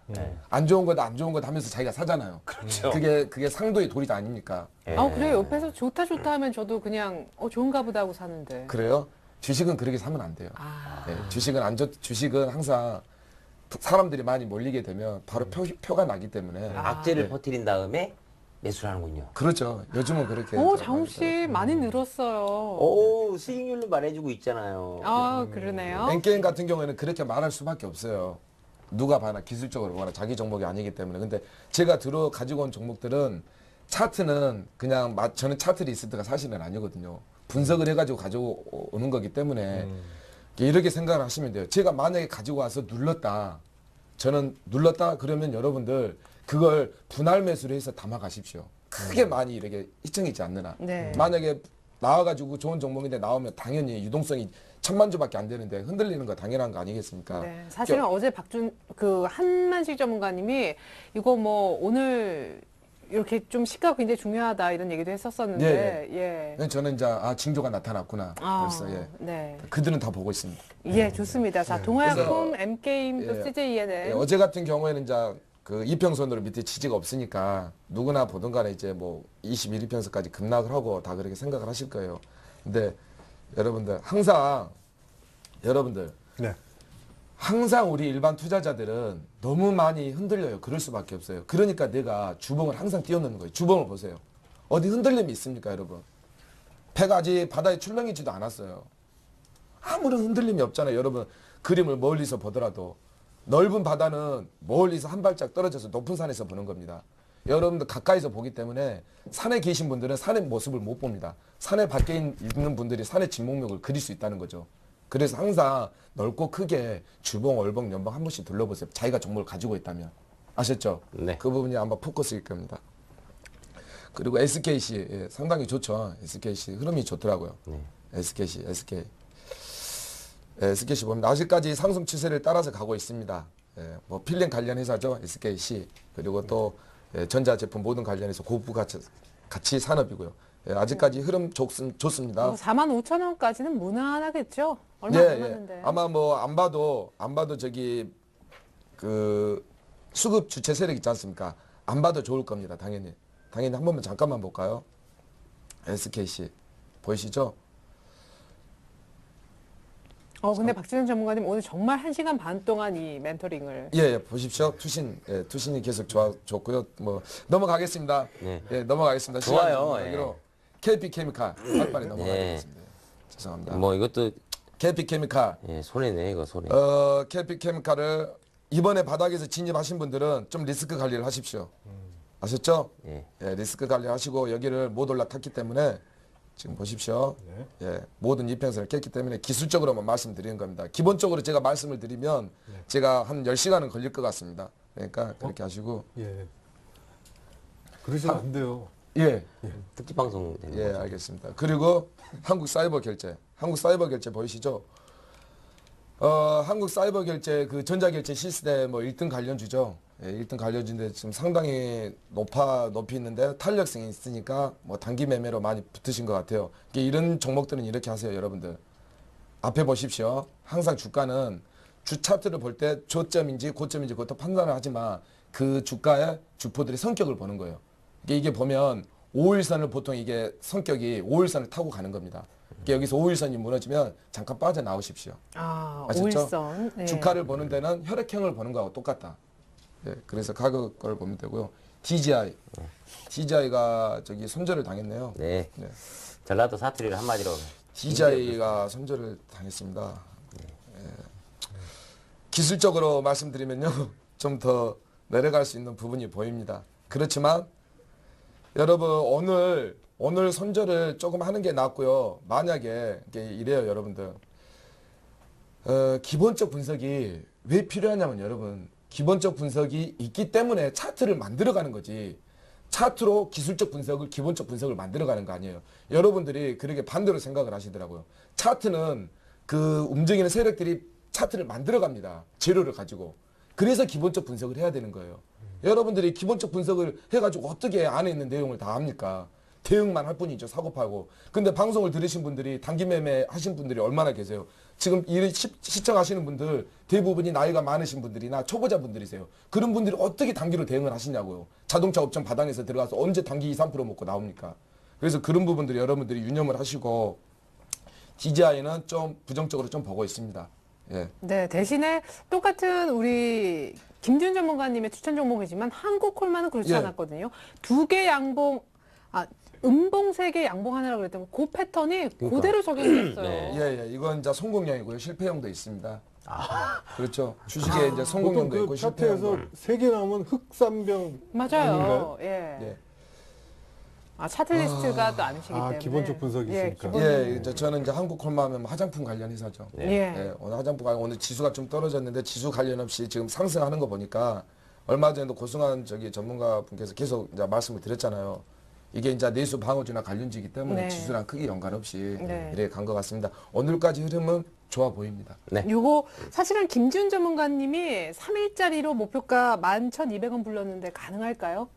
안 좋은 거다 하면서 자기가 사잖아요. 그렇죠. 그게 상도의 도리가 아닙니까? 아, 그래요. 옆에서 좋다 하면 저도 그냥 좋은가 보다 하고 사는데. 그래요? 주식은 그렇게 사면 안 돼요. 아, 네, 주식은 항상 사람들이 많이 몰리게 되면 바로 표가 나기 때문에 악재를 네. 퍼뜨린 다음에 매수를 하는군요. 그렇죠. 요즘은 그렇게 장욱 씨 많이 늘었어요. 오, 수익률도 말해주고 있잖아요. 아, 그러네요. N게임 같은 경우에는 그렇게 말할 수밖에 없어요. 누가 봐나 기술적으로 보거나 자기 종목이 아니기 때문에. 근데 제가 가지고 온 종목들은 차트는 그냥 저는 차트 리스트가 사실은 아니거든요. 분석을 해가지고 가져오는 거기 때문에 이렇게 생각을 하시면 돼요. 제가 만약에 가지고 와서 저는 눌렀다 그러면 여러분들 그걸 분할 매수를 해서 담아 가십시오. 크게 많이 이렇게 희청이지 않는 한. 네. 만약에 나와가지고 좋은 종목인데 나오면 당연히 유동성이 1000만 주밖에 안 되는데 흔들리는 거 당연한 거 아니겠습니까? 네, 사실은 어제 한만식 전문가님이 이거 뭐 오늘 이렇게 좀 시가가 굉장히 중요하다 이런 얘기도 했었었는데, 예. 저는 이제 징조가 나타났구나. 그래서 네. 그들은 다 보고 있습니다. 예, 좋습니다. 자, 동아약품, M게임, 또 예. CJENM. 어제 같은 경우에는 이제 그 이평선으로 밑에 지지가 없으니까 누구나 보든 간에 이제 뭐 21이평선까지 급락을 하고 다 그렇게 생각을 하실 거예요. 근데 여러분들 항상 네. 항상 우리 일반 투자자들은 너무 많이 흔들려요. 그럴 수밖에 없어요. 그러니까 내가 주봉을 항상 띄워놓는 거예요. 주봉을 보세요. 어디 흔들림이 있습니까, 여러분? 배가 아직 바다에 출렁이지도 않았어요. 아무런 흔들림이 없잖아요. 여러분, 그림을 멀리서 보더라도 넓은 바다는 멀리서 한 발짝 떨어져서 높은 산에서 보는 겁니다. 여러분들 가까이서 보기 때문에 산에 계신 분들은 산의 모습을 못 봅니다. 산에 밖에 있는 분들이 산의 진목록을 그릴 수 있다는 거죠. 그래서 항상 넓고 크게 주봉, 월봉, 연봉 한 번씩 둘러보세요. 자기가 종목을 가지고 있다면. 아셨죠? 네. 그 부분이 아마 포커스일 겁니다. 그리고 SKC 예, 상당히 좋죠. SKC 흐름이 좋더라고요. SKC SKC 보면 아직까지 상승 추세를 따라서 가고 있습니다. 예, 뭐 필름 관련 회사죠. SKC 그리고 또 예, 전자제품 모든 관련해서 고부 가치 산업이고요. 예, 아직까지 흐름 좋습니다. 45,000원까지는 무난하겠죠? 얼마 안 예, 남았는데. 아마 뭐 안 봐도 저기 그 수급 주체 세력 있지 않습니까? 안 봐도 좋을 겁니다. 당연히 한 번만 잠깐만 볼까요? SKC 보이시죠? 근데 박진영 전문가님 오늘 정말 1시간 반 동안 이 멘토링을. 예, 보십시오. 투신이 계속 좋고요. 뭐 넘어가겠습니다. 네. 예, 넘어가겠습니다. 좋아요. 시간으로 KP 케미칼 빨리 넘어가겠습니다. 죄송합니다. 뭐 이것도 KP 케미칼 예, 손해네 이거 손해. KP 케미칼을 이번에 바닥에서 진입하신 분들은 좀 리스크 관리를 하십시오. 아셨죠? 예. 예, 리스크 관리하시고 여기를 못 올라탔기 때문에 지금 보십시오. 예, 모든 이평선을 깼기 때문에 기술적으로만 말씀드리는 겁니다. 기본적으로 제가 말씀을 드리면 제가 한 10시간은 걸릴 것 같습니다. 그러니까 그렇게 하시고 예. 그러시면 안 돼요. 예, 특집 방송 되는 예, 거죠. 알겠습니다. 그리고 한국 사이버 결제 보이시죠? 한국 사이버 결제 그 전자 결제 시스템 뭐 1등 관련주죠. 예, 1등 관련주인데 지금 상당히 높이 있는데 탄력성이 있으니까 뭐 단기 매매로 많이 붙으신 것 같아요. 이런 종목들은 이렇게 하세요, 여러분들. 앞에 보십시오. 항상 주가는 주 차트를 볼 때 저점인지 고점인지 그것도 판단을 하지만 그 주가의 주포들의 성격을 보는 거예요. 이게 보면 5일선을 보통 이게 성격이 5일선을 타고 가는 겁니다. 여기서 5일선이 무너지면 잠깐 빠져나오십시오. 아셨죠? 5일선. 네. 주가를 보는 데는 혈액형을 보는 거하고 똑같다. 예, 그래서 가격을 보면 되고요. DJI가 저기 손절을 당했네요. 네. 네. 전라도 사투리를 한마디로 DJI가 손절을 당했습니다. 예. 기술적으로 말씀드리면요. 좀 더 내려갈 수 있는 부분이 보입니다. 그렇지만 여러분 오늘 손절을 조금 하는 게 낫고요. 만약에 이래요, 여러분들. 기본적 분석이 왜 필요하냐면 여러분 기본적 분석이 있기 때문에 차트를 만들어가는 거지. 차트로 기술적 분석을 기본적 분석을 만들어가는 거 아니에요. 여러분들이 그렇게 반대로 생각을 하시더라고요. 차트는 그 움직이는 세력들이 차트를 만들어갑니다. 재료를 가지고. 그래서 기본적 분석을 해야 되는 거예요. 여러분들이 기본적 분석을 해가지고 어떻게 안에 있는 내용을 다 압니까? 대응만 할 뿐이죠. 사고팔고. 근데 방송을 들으신 분들이 단기 매매 하신 분들이 얼마나 계세요? 지금 이 시청하시는 분들 대부분이 나이가 많으신 분들이나 초보자 분들이세요. 그런 분들이 어떻게 단기로 대응을 하시냐고요. 자동차 업종 바닥에서 들어가서 언제 단기 2, 3% 먹고 나옵니까? 그래서 그런 부분들이 여러분들이 유념을 하시고 DJI는 좀 부정적으로 좀 보고 있습니다. 예. 네, 대신에 똑같은 우리 김준 전문가님의 추천 종목이지만 한국콜만은 그렇지 예. 않았거든요. 2개 양봉, 음봉 3개 양봉 하나라고 그랬더니 그 패턴이 그대로 적용됐어요. 네. 예. 이건 이제 성공형이고요. 실패형도 있습니다. 그렇죠. 주식에 이제 성공형도 보통 있고 그 실패형도. 차트에서 3개 나오면 흑산병 맞아요. 아닌가요? 예. 예. 차트리스트가 또 아니시기 때문에. 기본적 분석이 있으니까. 예, 이제 저는 이제 한국콜마하면 화장품 관련 회사죠. 예. 예, 오늘 화장품 관련 오늘 지수가 좀 떨어졌는데 지수 관련 없이 지금 상승하는 거 보니까 얼마 전에도 고승환 저기 전문가 분께서 계속 이제 말씀을 드렸잖아요. 이게 이제 내수 방어주나 관련주이기 때문에 네. 지수랑 크게 연관없이 네. 이렇게 간 것 같습니다. 오늘까지 흐름은 좋아 보입니다. 요거 사실은 김준 전문가님이 3일짜리로 목표가 11,200원 불렀는데 가능할까요?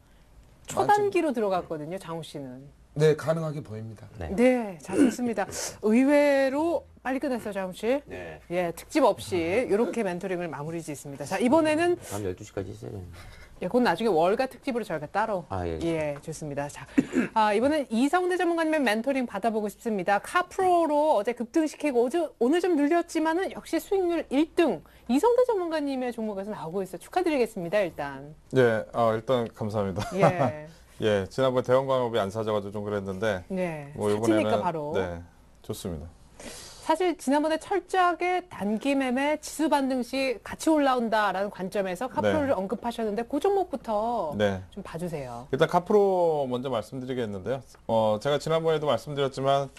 초단기로 들어갔거든요, 장우 씨는. 네, 가능하게 보입니다. 네, 자, 좋습니다. 의외로 빨리 끝냈어요, 자웅 씨. 네. 예, 특집 없이 이렇게 멘토링을 마무리 짓습니다. 자, 이번에는 밤 12시까지 있어야 되는데. 예, 그건 나중에 월가 특집으로 저희가 따로. 아, 예. 예, 좋습니다. 자, 이번엔 이성대 전문가님의 멘토링 받아보고 싶습니다. 카프로로 어제 급등시키고 오늘 좀 눌렸지만은 역시 수익률 1등. 이성대 전문가님의 종목에서 나오고 있어요. 축하드리겠습니다, 일단. 예, 일단 감사합니다. 예. 예, 지난번에 대형광업이 안 사져가지고 좀 그랬는데 네. 뭐 사치니까 이번에는 바로. 네, 좋습니다. 사실 지난번에 철저하게 단기 매매 지수 반등 시 같이 올라온다라는 관점에서 카프로를 네. 언급하셨는데 그 종목부터 네. 좀 봐주세요. 일단 카프로 먼저 말씀드리겠는데요. 제가 지난번에도 말씀드렸지만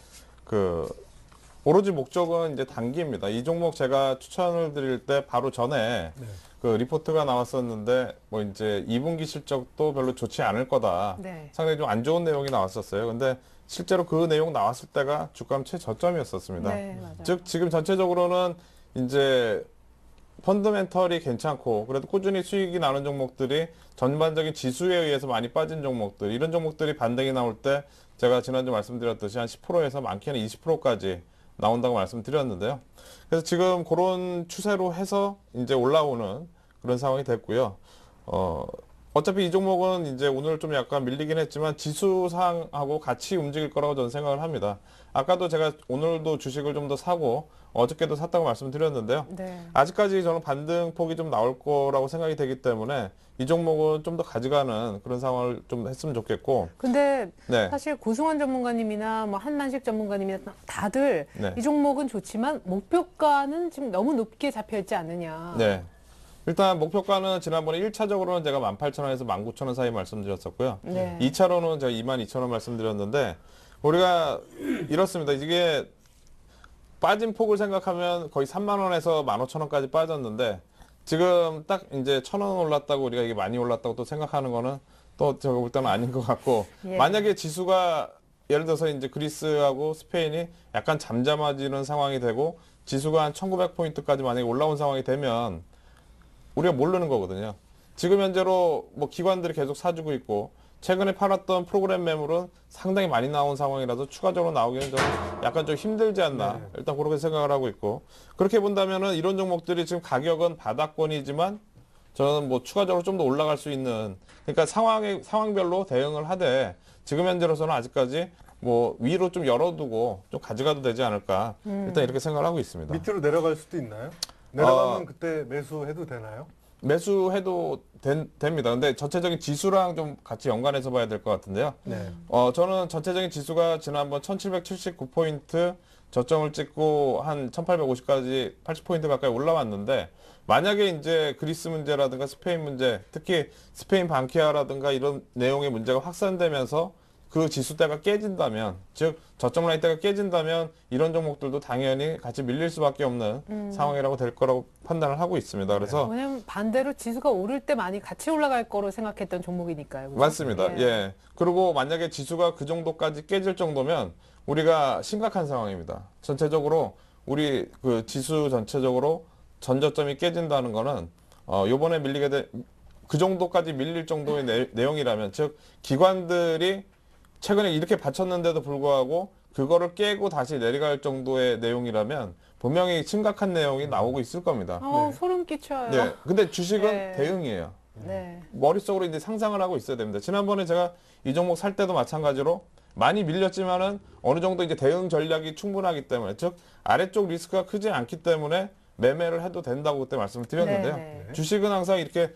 오로지 목적은 이제 단기입니다. 이 종목 제가 추천을 드릴 때 바로 전에 그 리포트가 나왔었는데 뭐 이제 2분기 실적도 별로 좋지 않을 거다. 네. 상당히 좀 안 좋은 내용이 나왔었어요. 근데 실제로 그 내용 나왔을 때가 주가 최저점이었었습니다. 네, 맞아요. 즉 지금 전체적으로는 이제 펀더멘털이 괜찮고 그래도 꾸준히 수익이 나는 종목들이 전반적인 지수에 의해서 많이 빠진 종목들 이런 종목들이 반등이 나올 때 제가 지난주 말씀드렸듯이 한 10%에서 많게는 20%까지 나온다고 말씀드렸는데요. 그래서 지금 그런 추세로 해서 이제 올라오는 그런 상황이 됐고요. 어차피 이 종목은 이제 오늘 좀 약간 밀리긴 했지만 지수상하고 같이 움직일 거라고 저는 생각을 합니다. 아까도 제가 오늘도 주식을 좀 더 사고 어저께도 샀다고 말씀드렸는데요. 네. 아직까지 저는 반등폭이 좀 나올 거라고 생각이 되기 때문에 이 종목은 좀 더 가져가는 그런 상황을 좀 했으면 좋겠고. 근데 네. 사실 고승원 전문가님이나 뭐 한만식 전문가님이나 다들 네. 이 종목은 좋지만 목표가는 지금 너무 높게 잡혀 있지 않느냐. 네. 일단 목표가는 지난번에 1차적으로는 제가 18,000원에서 19,000원 사이 말씀드렸었고요. 네. 2차로는 제가 22,000원 말씀드렸는데 우리가 이렇습니다. 이게 빠진 폭을 생각하면 거의 3만 원에서 15,000원까지 빠졌는데 지금 딱 이제 1,000원 올랐다고 우리가 이게 많이 올랐다고 또 생각하는 거는 또 제가 볼 때는 아닌 것 같고 예. 만약에 지수가 예를 들어서 이제 그리스하고 스페인이 약간 잠잠해지는 상황이 되고 지수가 한 1900포인트까지 만약에 올라온 상황이 되면 우리가 모르는 거거든요. 지금 현재로 뭐 기관들이 계속 사주고 있고 최근에 팔았던 프로그램 매물은 상당히 많이 나온 상황이라서 추가적으로 나오기는 좀 약간 좀 힘들지 않나. 네. 일단 그렇게 생각을 하고 있고 그렇게 본다면은 이런 종목들이 지금 가격은 바닥권이지만 저는 뭐 추가적으로 좀 더 올라갈 수 있는 그러니까 상황별로 대응을 하되 지금 현재로서는 아직까지 뭐 위로 좀 열어두고 좀 가져가도 되지 않을까. 일단 이렇게 생각을 하고 있습니다. 밑으로 내려갈 수도 있나요? 내려가면 그때 매수해도 되나요? 매수해도 됩니다. 근데 전체적인 지수랑 좀 같이 연관해서 봐야 될 것 같은데요. 네. 저는 전체적인 지수가 지난번 1779포인트 저점을 찍고 한 1850까지 80포인트 가까이 올라왔는데 만약에 이제 그리스 문제라든가 스페인 문제, 특히 스페인 방키아라든가 이런 내용의 문제가 확산되면서 그 지수대가 깨진다면, 즉 저점 라인대가 깨진다면 이런 종목들도 당연히 같이 밀릴 수밖에 없는 상황이라고 될 거라고 판단을 하고 있습니다. 그래서 왜냐면 반대로 지수가 오를 때 많이 같이 올라갈 거로 생각했던 종목이니까요. 그죠? 맞습니다. 예. 그리고 만약에 지수가 그 정도까지 깨질 정도면 우리가 심각한 상황입니다. 전체적으로 우리 그 지수 전체적으로 전저점이 깨진다는 거는 요번에 밀리게 그 정도까지 밀릴 정도의 내용이라면 즉 기관들이 최근에 이렇게 받쳤는데도 불구하고 그거를 깨고 다시 내려갈 정도의 내용이라면 분명히 심각한 내용이 나오고 있을 겁니다. 소름 끼쳐요. 네. 근데 주식은 네. 대응이에요. 네. 머릿속으로 이제 상상을 하고 있어야 됩니다. 지난번에 제가 이 종목 살 때도 마찬가지로 많이 밀렸지만은 어느 정도 이제 대응 전략이 충분하기 때문에 즉 아래쪽 리스크가 크지 않기 때문에 매매를 해도 된다고 그때 말씀을 드렸는데요. 네, 네. 주식은 항상 이렇게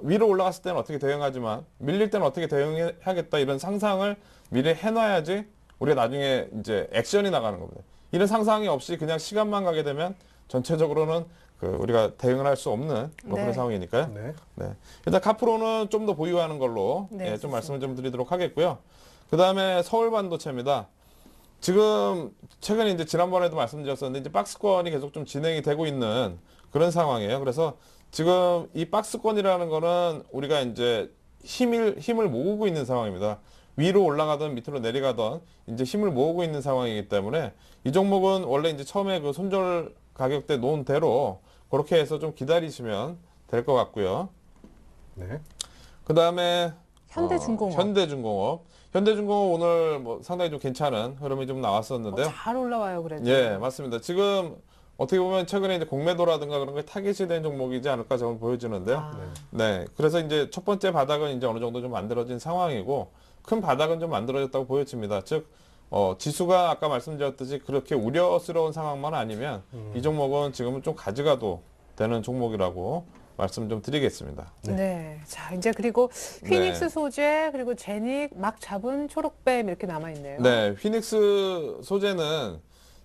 위로 올라갔을 때는 어떻게 대응하지만 밀릴 때는 어떻게 대응해야겠다 이런 상상을 미리 해놔야지 우리가 나중에 이제 액션이 나가는 겁니다. 이런 상상이 없이 그냥 시간만 가게 되면 전체적으로는 우리가 대응을 할 수 없는 뭐 네. 그런 상황이니까요. 네. 네. 일단 카프로는 좀 더 보유하는 걸로 네, 좀 좋습니다. 말씀을 좀 드리도록 하겠고요. 그 다음에 서울반도체입니다. 지금 최근에 이제 지난번에도 말씀드렸었는데 이제 박스권이 계속 좀 진행이 되고 있는 그런 상황이에요. 그래서 지금 이 박스권이라는 거는 우리가 이제 힘을 모으고 있는 상황입니다. 위로 올라가든 밑으로 내려가든 이제 힘을 모으고 있는 상황이기 때문에 이 종목은 원래 이제 처음에 그 손절 가격대 놓은 대로 그렇게 해서 좀 기다리시면 될 것 같고요. 네. 그 다음에 현대중공업. 현대중공업. 현대중공업 오늘 뭐 상당히 좀 괜찮은 흐름이 좀 나왔었는데요. 잘 올라와요, 그래도. 예, 맞습니다. 지금 어떻게 보면 최근에 이제 공매도라든가 그런 게 타깃이 된 종목이지 않을까 저는 보여지는데요. 아. 네. 그래서 이제 첫 번째 바닥은 이제 어느 정도 좀 만들어진 상황이고 큰 바닥은 좀 만들어졌다고 보여집니다. 즉, 지수가 아까 말씀드렸듯이 그렇게 우려스러운 상황만 아니면 이 종목은 지금은 좀 가져가도 되는 종목이라고 말씀 좀 드리겠습니다. 네. 자, 이제 그리고 휘닉스 네. 소재, 그리고 제닉, 막 잡은 초록뱀 이렇게 남아있네요. 네, 휘닉스 소재는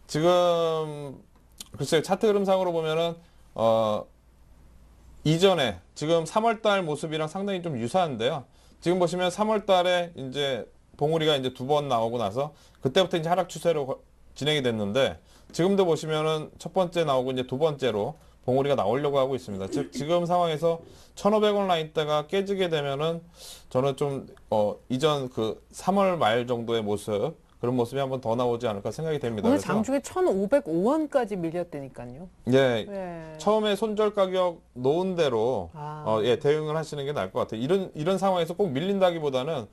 지금 글쎄요, 차트 흐름상으로 보면은 이전에 지금 3월달 모습이랑 상당히 좀 유사한데요. 지금 보시면 3월달에 이제 봉우리가 이제 2번 나오고 나서 그때부터 이제 하락 추세로 진행이 됐는데 지금도 보시면은 첫 번째 나오고 이제 두 번째로 봉우리가 나오려고 하고 있습니다. 즉 지금 상황에서 1,500원 라인대가 깨지게 되면은 저는 좀 이전 그 3월 말 정도의 모습 그런 모습이 한번 더 나오지 않을까 생각이 됩니다. 오늘 그래서 장중에 1,505원까지 밀렸다니까요. 예, 네. 처음에 손절 가격 놓은 대로 아. 예, 대응을 하시는 게 나을 것 같아요. 이런 상황에서 꼭 밀린다기보다는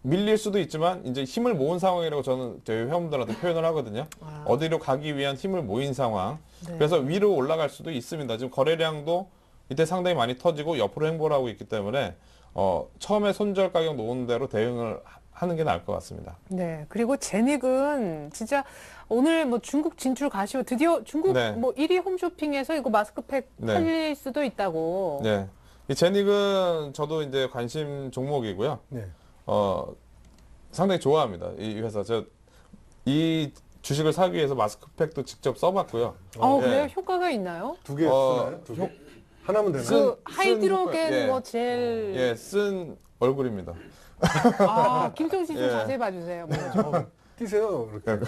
밀릴 수도 있지만 이제 힘을 모은 상황이라고 저는 저희 회원분들한테 표현을 하거든요. 아. 어디로 가기 위한 힘을 모인 상황. 네. 그래서 위로 올라갈 수도 있습니다. 지금 거래량도 이때 상당히 많이 터지고 옆으로 행보를 하고 있기 때문에 처음에 손절 가격 놓은 대로 대응을 하는 게 나을 것 같습니다. 네. 그리고 제닉은 진짜 오늘 뭐 중국 진출 가시고 드디어 중국 네. 뭐 1위 홈쇼핑에서 이거 마스크팩 네. 팔릴 수도 있다고. 네. 이 제닉은 저도 이제 관심 종목이고요. 네. 상당히 좋아합니다. 이 회사. 이 주식을 사기 위해서 마스크팩도 직접 써봤고요. 예. 그래요? 효과가 있나요? 두 개 어, 쓰나요? 두 개? 하나면 되나요? 그 하이드로겐 예. 뭐 젤. 예, 쓴 얼굴입니다. 김종신 좀 예. 자세히 봐주세요. 뭐. 뛰세요. 이렇게.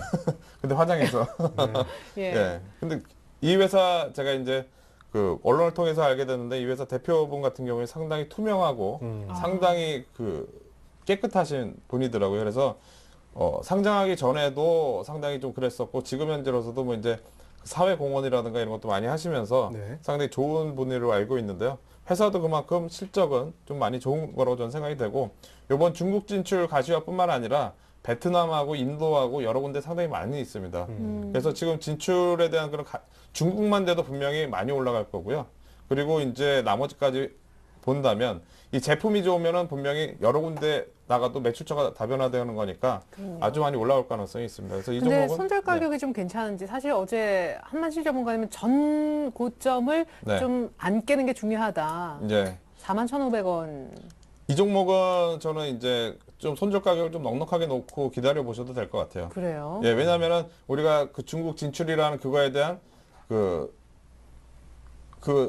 근데 화장해서. 예. 예. 근데 이 회사 제가 이제 그 언론을 통해서 알게 됐는데 이 회사 대표분 같은 경우에 상당히 투명하고 상당히 그 깨끗하신 분이더라고요. 그래서 상장하기 전에도 상당히 좀 그랬었고 지금 현재로서도 뭐 이제 사회 공헌이라든가 이런 것도 많이 하시면서 네. 상당히 좋은 분으로 알고 있는데요. 회사도 그만큼 실적은 좀 많이 좋은 거라고 저는 생각이 되고 이번 중국 진출 가시화뿐만 아니라 베트남하고 인도하고 여러 군데 상당히 많이 있습니다. 그래서 지금 진출에 대한 그런 중국만 돼도 분명히 많이 올라갈 거고요. 그리고 이제 나머지까지 본다면 이 제품이 좋으면은 분명히 여러 군데 나가도 매출처가 다변화되는 거니까 아주 많이 올라올 가능성이 있습니다. 그래서 이 근데 종목은 손절 가격이 좀 괜찮은지 사실 어제 한만실 전문가님은 전 고점을 네. 좀 안 깨는 게 중요하다. 이제 41,500원. 이 종목은 저는 이제 좀 손절 가격을 좀 넉넉하게 놓고 기다려 보셔도 될 것 같아요. 그래요. 예, 왜냐하면은 우리가 그 중국 진출이라는 그거에 대한 그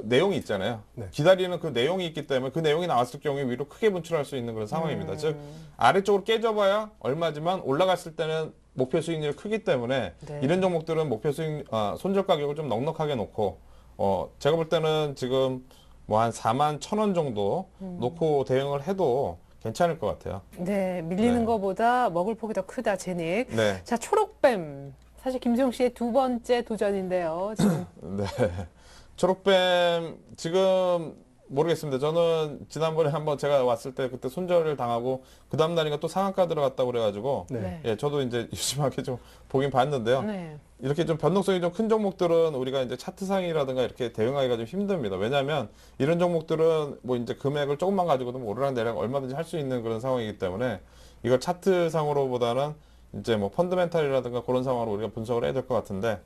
내용이 있잖아요. 네. 기다리는 그 내용이 있기 때문에 그 내용이 나왔을 경우에 위로 크게 분출할 수 있는 그런 상황입니다. 즉 아래쪽으로 깨져봐야 얼마지만 올라갔을 때는 목표 수익률이 크기 때문에 네. 이런 종목들은 목표 수익 손절 가격을 좀 넉넉하게 놓고 제가 볼 때는 지금 뭐 한 41,000원 정도 놓고 대응을 해도 괜찮을 것 같아요. 네, 밀리는 네. 것보다 먹을 폭이 더 크다, 제닉. 네. 자, 초록뱀. 사실 김수영 씨의 두 번째 도전인데요. 지금. 네. 초록뱀 지금 모르겠습니다. 저는 지난번에 한번 제가 왔을 때 그때 손절을 당하고 그 다음 날인가 또 상한가 들어갔다고 그래가지고 네. 예, 저도 이제 유심하게 좀 보긴 봤는데요. 네. 이렇게 좀 변동성이 좀 큰 종목들은 우리가 이제 차트상이라든가 이렇게 대응하기가 좀 힘듭니다. 왜냐하면 이런 종목들은 뭐 이제 금액을 조금만 가지고도 뭐 오르락 내리락 얼마든지 할 수 있는 그런 상황이기 때문에 이걸 차트상으로보다는 이제 뭐 펀드멘탈이라든가 그런 상황으로 우리가 분석을 해야 될 것 같은데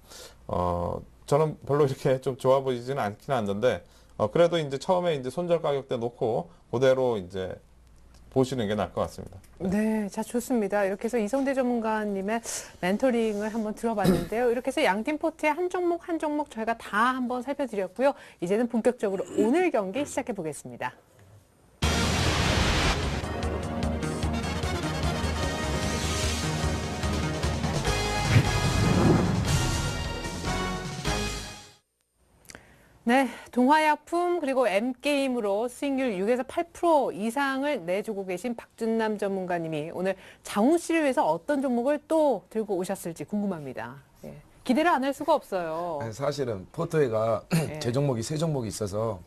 저는 별로 이렇게 좀 좋아 보이지는 않긴 않는데 그래도 이제 처음에 이제 손절 가격대 놓고 그대로 이제 보시는 게 나을 것 같습니다. 네, 자, 좋습니다. 이렇게 해서 이성대 전문가님의 멘토링을 한번 들어봤는데요. 이렇게 해서 양팀 포트의 한 종목 한 종목 저희가 다 한번 살펴드렸고요. 이제는 본격적으로 오늘 경기 시작해 보겠습니다. 네, 동화약품 그리고 M게임으로 수익률 6에서 8% 이상을 내주고 계신 박준남 전문가님이 오늘 장우 씨를 위해서 어떤 종목을 또 들고 오셨을지 궁금합니다. 예, 기대를 안 할 수가 없어요. 사실은 포토에가 네. 제 종목이 세 종목이 있어서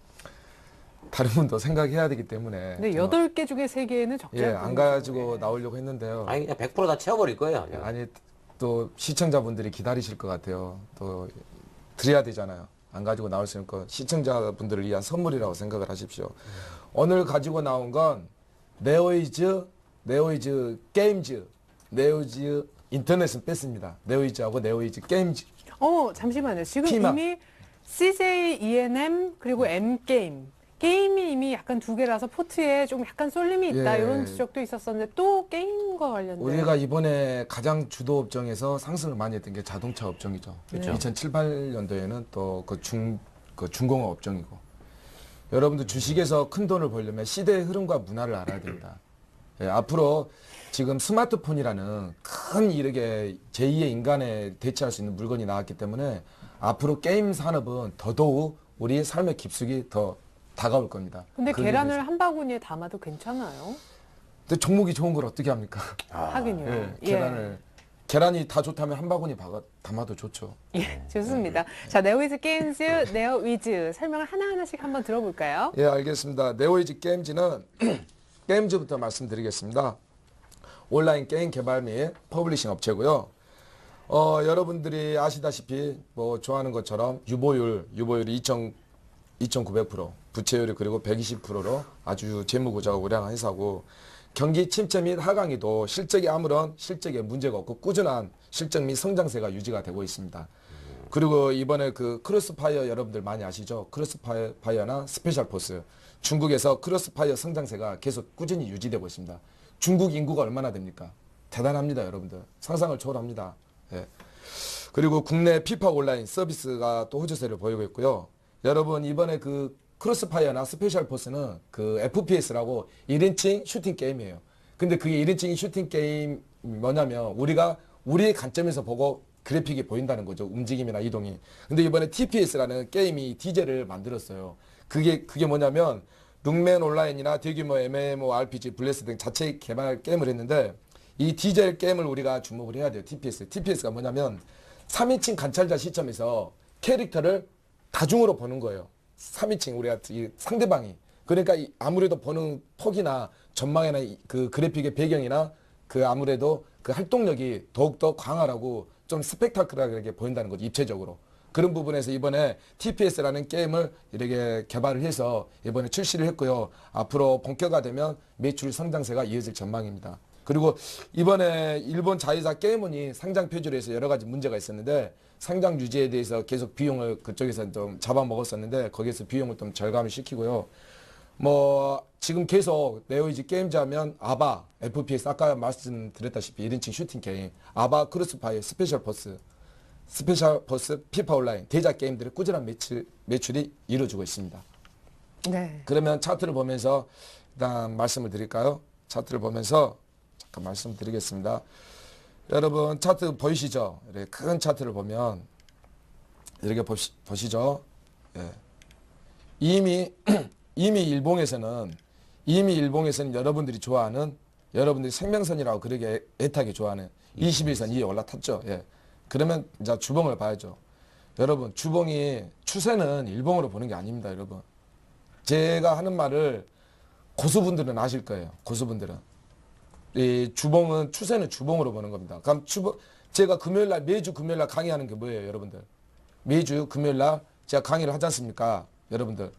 다른 분도 생각해야 되기 때문에 근데 8개 중에 3개는 적지 예, 않거든요. 안 가지고 네. 나오려고 했는데요. 아니 그냥 100%다 채워버릴 거예요. 아니 또 시청자분들이 기다리실 것 같아요. 또 드려야 되잖아요. 안 가지고 나올 수 있으니까 시청자분들을 위한 선물이라고 생각을 하십시오. 오늘 가지고 나온 건 네오이즈 게임즈, 네오이즈 인터넷은 뺐습니다. 네오이즈하고 네오이즈 게임즈. 잠시만요. 지금 피마. 이미 CJ ENM 그리고 M게임. 게임이 이미 약간 2개라서 포트에 좀 약간 쏠림이 있다. 예. 이런 지적도 있었었는데 또 게임과 관련된. 우리가 이번에 가장 주도 업종에서 상승을 많이 했던 게 자동차 업종이죠. 그렇죠. 2007, 8년도에는 또 그 중공업 업종이고. 여러분들 주식에서 큰 돈을 벌려면 시대의 흐름과 문화를 알아야 됩니다. 예, 앞으로 지금 스마트폰이라는 큰 이렇게 제2의 인간에 대체할 수 있는 물건이 나왔기 때문에 앞으로 게임 산업은 더더욱 우리의 삶의 깊숙이 더 다가올 겁니다. 근데 그게 계란을 이제- 한 바구니에 담아도 괜찮아요. 근데 종목이 좋은 걸 어떻게 합니까? 하긴요. 예, 계란이 다 좋다면 한 바구니 담아도 좋죠. 예, 좋습니다. 자, 네오위즈 게임즈, 네오위즈 설명을 하나하나씩 한번 들어볼까요? 예, 알겠습니다. 네오이즈 게임즈는 게임즈부터 말씀드리겠습니다. 온라인 게임 개발 및 퍼블리싱 업체고요. 여러분들이 아시다시피 뭐 좋아하는 것처럼 유보율이 2,900%, 부채율이 그리고 120%로 아주 재무구조가 우량한 회사고 경기 침체 및 하강에도 실적에 문제가 없고 꾸준한 실적 및 성장세가 유지가 되고 있습니다. 그리고 이번에 그 크로스파이어 여러분들 많이 아시죠? 크로스파이어나 스페셜포스. 중국에서 크로스파이어 성장세가 계속 꾸준히 유지되고 있습니다. 중국 인구가 얼마나 됩니까? 대단합니다, 여러분들. 상상을 초월합니다. 예. 그리고 국내 피파 온라인 서비스가 또 호조세를 보이고 있고요. 여러분, 이번에 그 크로스파이어나 스페셜포스는 그 FPS라고 1인칭 슈팅 게임이에요. 근데 그게 1인칭 슈팅 게임 뭐냐면 우리가 우리의 관점에서 보고 그래픽이 보인다는 거죠. 움직임이나 이동이. 근데 이번에 TPS라는 게임이 DJ를 만들었어요. 그게 뭐냐면 룩맨 온라인이나 대규모 MMORPG, 블레스 등 자체 개발 게임을 했는데 이 디젤 게임을 우리가 주목을 해야 돼요. TPS가 뭐냐면 3인칭 관찰자 시점에서 캐릭터를 다중으로 보는 거예요. 3인칭 우리가 이 상대방이. 그러니까 아무래도 보는 폭이나 전망이나 그 그래픽의 배경이나 그 아무래도 그 활동력이 더욱더 광활하고 좀 스펙타클하게 보인다는 거죠. 입체적으로. 그런 부분에서 이번에 TPS라는 게임을 이렇게 개발을 해서 이번에 출시를 했고요. 앞으로 본격화되면 매출 성장세가 이어질 전망입니다. 그리고 이번에 일본 자회사 게임원이 상장 표지로 해서 여러 가지 문제가 있었는데 상장 유지에 대해서 계속 비용을 그쪽에서 좀 잡아먹었었는데 거기에서 비용을 좀 절감을 시키고요. 뭐 지금 계속 네오이즈 게임즈 하면 아바, FPS 아까 말씀드렸다시피 1인칭 슈팅 게임, 아바, 크로스파이어, 스페셜버스, 피파 온라인 대작 게임들의 꾸준한 매출이 이루어지고 있습니다. 네. 그러면 차트를 보면서 일단 말씀을 드릴까요? 차트를 보면서 잠깐 말씀드리겠습니다. 여러분 차트 보이시죠? 이렇게 큰 차트를 보면 이렇게 보시죠? 예. 이미 일봉에서는 여러분들이 좋아하는 여러분들이 생명선이라고 그렇게 애타게 좋아하는 21선 위에 올라탔죠. 예. 그러면 이제 주봉을 봐야죠. 여러분 주봉이 추세는 일봉으로 보는 게 아닙니다, 여러분. 제가 하는 말을 고수분들은 아실 거예요. 고수분들은 이 주봉은 추세는 주봉으로 보는 겁니다. 그럼 제가 매주 금요일날 강의하는 게 뭐예요, 여러분들? 매주 금요일날 제가 강의를 하지 않습니까, 여러분들?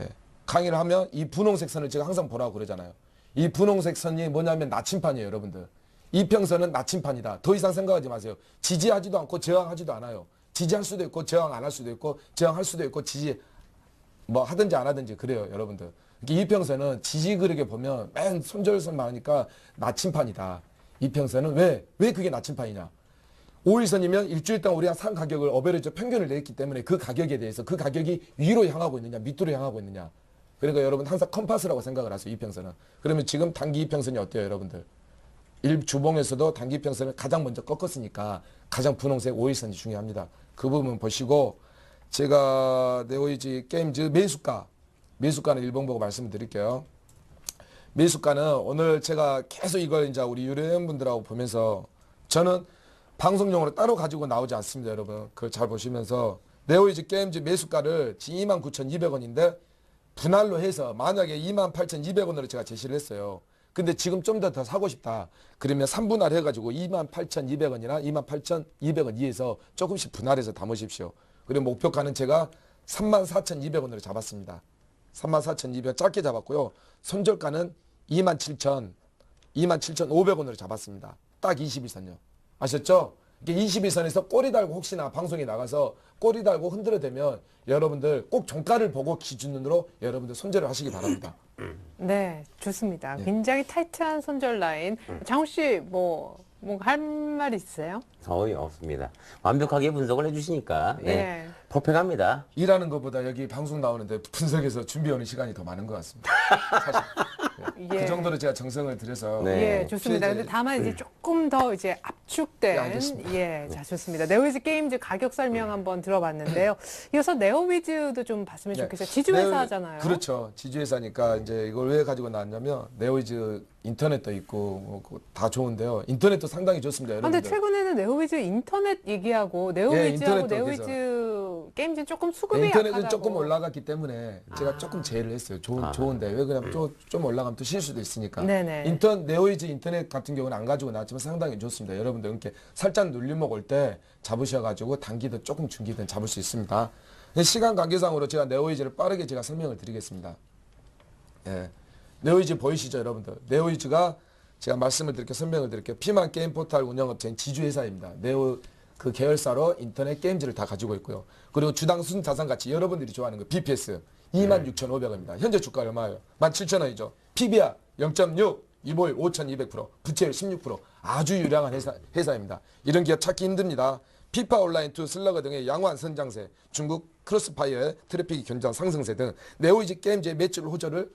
예. 강의를 하면 이 분홍색 선을 제가 항상 보라고 그러잖아요. 이 분홍색 선이 뭐냐면 나침판이에요, 여러분들. 이평선은 나침판이다. 더 이상 생각하지 마세요. 지지하지도 않고 저항하지도 않아요. 지지할 수도 있고 저항 안 할 수도 있고 저항할 수도 있고 지지 뭐 하든지 안 하든지 그래요, 여러분들. 이평선은 지지 그렇게 보면 맨 손절선만 하니까 나침판이다. 이평선은 왜 그게 나침판이냐? 5일선이면 일주일 동안 우리가 산 가격을 어베러지 평균을 냈기 때문에 그 가격에 대해서 그 가격이 위로 향하고 있느냐 밑으로 향하고 있느냐. 그러니까 여러분 항상 컴파스라고 생각을 하세요, 이평선은. 그러면 지금 단기 이평선이 어때요, 여러분들? 주봉에서도 단기 이평선을 가장 먼저 꺾었으니까 가장 분홍색 5일선이 중요합니다. 그 부분 보시고 제가 네오이즈 게임즈 매수가는 일봉 보고 말씀을 드릴게요. 매수가는 오늘 제가 계속 이걸 이제 우리 유료회원분들하고 보면서 저는 방송용으로 따로 가지고 나오지 않습니다, 여러분. 그걸 잘 보시면서 네오이즈 게임즈 매수가를 29,200원인데 분할로 해서 만약에 28,200원으로 제가 제시를 했어요. 근데 지금 좀 더 사고 싶다. 그러면 3분할 해가지고 28,200원이나 28,200원 이에서 조금씩 분할해서 담으십시오. 그리고 목표가는 제가 34,200원으로 잡았습니다. 34,200원 짧게 잡았고요. 손절가는 27,500원으로 잡았습니다. 딱 21선요. 아셨죠? 이게 21선에서 꼬리 달고 혹시나 방송에 나가서 꼬리 달고 흔들어대면 여러분들 꼭 종가를 보고 기준으로 여러분들 손절을 하시기 바랍니다. 네, 좋습니다. 굉장히 타이트한 손절 라인. 장훈 씨, 뭐 할 말 있으세요? 거의 없습니다. 완벽하게 분석을 해주시니까 네. 예. 퍼펙합니다. 일하는 것보다 여기 방송 나오는데 분석해서 준비하는 시간이 더 많은 것 같습니다. 사실. 예. 그 정도로 제가 정성을 들여서 네. 예, 좋습니다. 근데 다만 이제 조금 더 이제 네, 압축된, 알겠습니다. 예, 자, 좋습니다. 네오위즈 게임즈 가격 설명 한번 들어봤는데요. 이어서 네오위즈도 좀 봤으면 네. 좋겠어요. 지주회사잖아요. 그렇죠. 지주회사니까 이제 이걸 왜 가지고 나왔냐면 네오이즈 인터넷도 있고 다 좋은데요. 인터넷도 상당히 좋습니다. 아, 근데 여러분들. 최근에는 네오위즈 인터넷 얘기하고 예, 네오위즈하고 인터넷도 네오위즈 게임즈는 조금 수급이 네, 인터넷은 약하다고. 조금 올라갔기 때문에 제가 조금 제의를 했어요. 좋은데 왜 그러냐면 좀 올라가면 또 실수도 있으니까. 네네. 네오이즈 인터넷 같은 경우는 안 가지고 나왔지만 상당히 좋습니다. 여러분들 이렇게 살짝 눌림목 올 때 잡으셔가지고 단기든 조금 중기든 잡을 수 있습니다. 시간 관계상으로 제가 네오이즈를 빠르게 제가 설명을 드리겠습니다. 예. 네오이즈 보이시죠, 여러분들? 네오이즈가 제가 말씀을 드릴게요, 설명을 드릴게요. 피만 게임 포털 운영업체인 지주회사입니다. 네오 그 계열사로 인터넷 게임즈를 다 가지고 있고요. 그리고 주당 순자산가치 여러분들이 좋아하는 거 BPS 26,500원입니다. 현재 주가 얼마예요? 17,000원이죠. PBR 0.6, 이보율 5,200%, 부채율 16%. 아주 유량한 회사입니다. 이런 기업 찾기 힘듭니다. 피파 온라인2 슬러거 등의 양호한 선장세, 중국 크로스파이어의 트래픽 견장 상승세 등 네오이즈 게임즈의 매출 호조를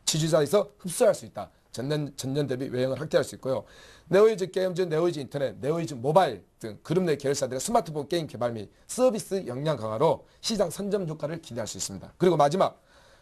지주사에서 흡수할 수 있다. 전년 대비 외형을 확대할 수 있고요. 네오이즈 게임즈, 네오이즈 인터넷, 네오이즈 모바일 등 그룹 내 계열사들의 스마트폰 게임 개발 및 서비스 역량 강화로 시장 선점 효과를 기대할 수 있습니다. 그리고 마지막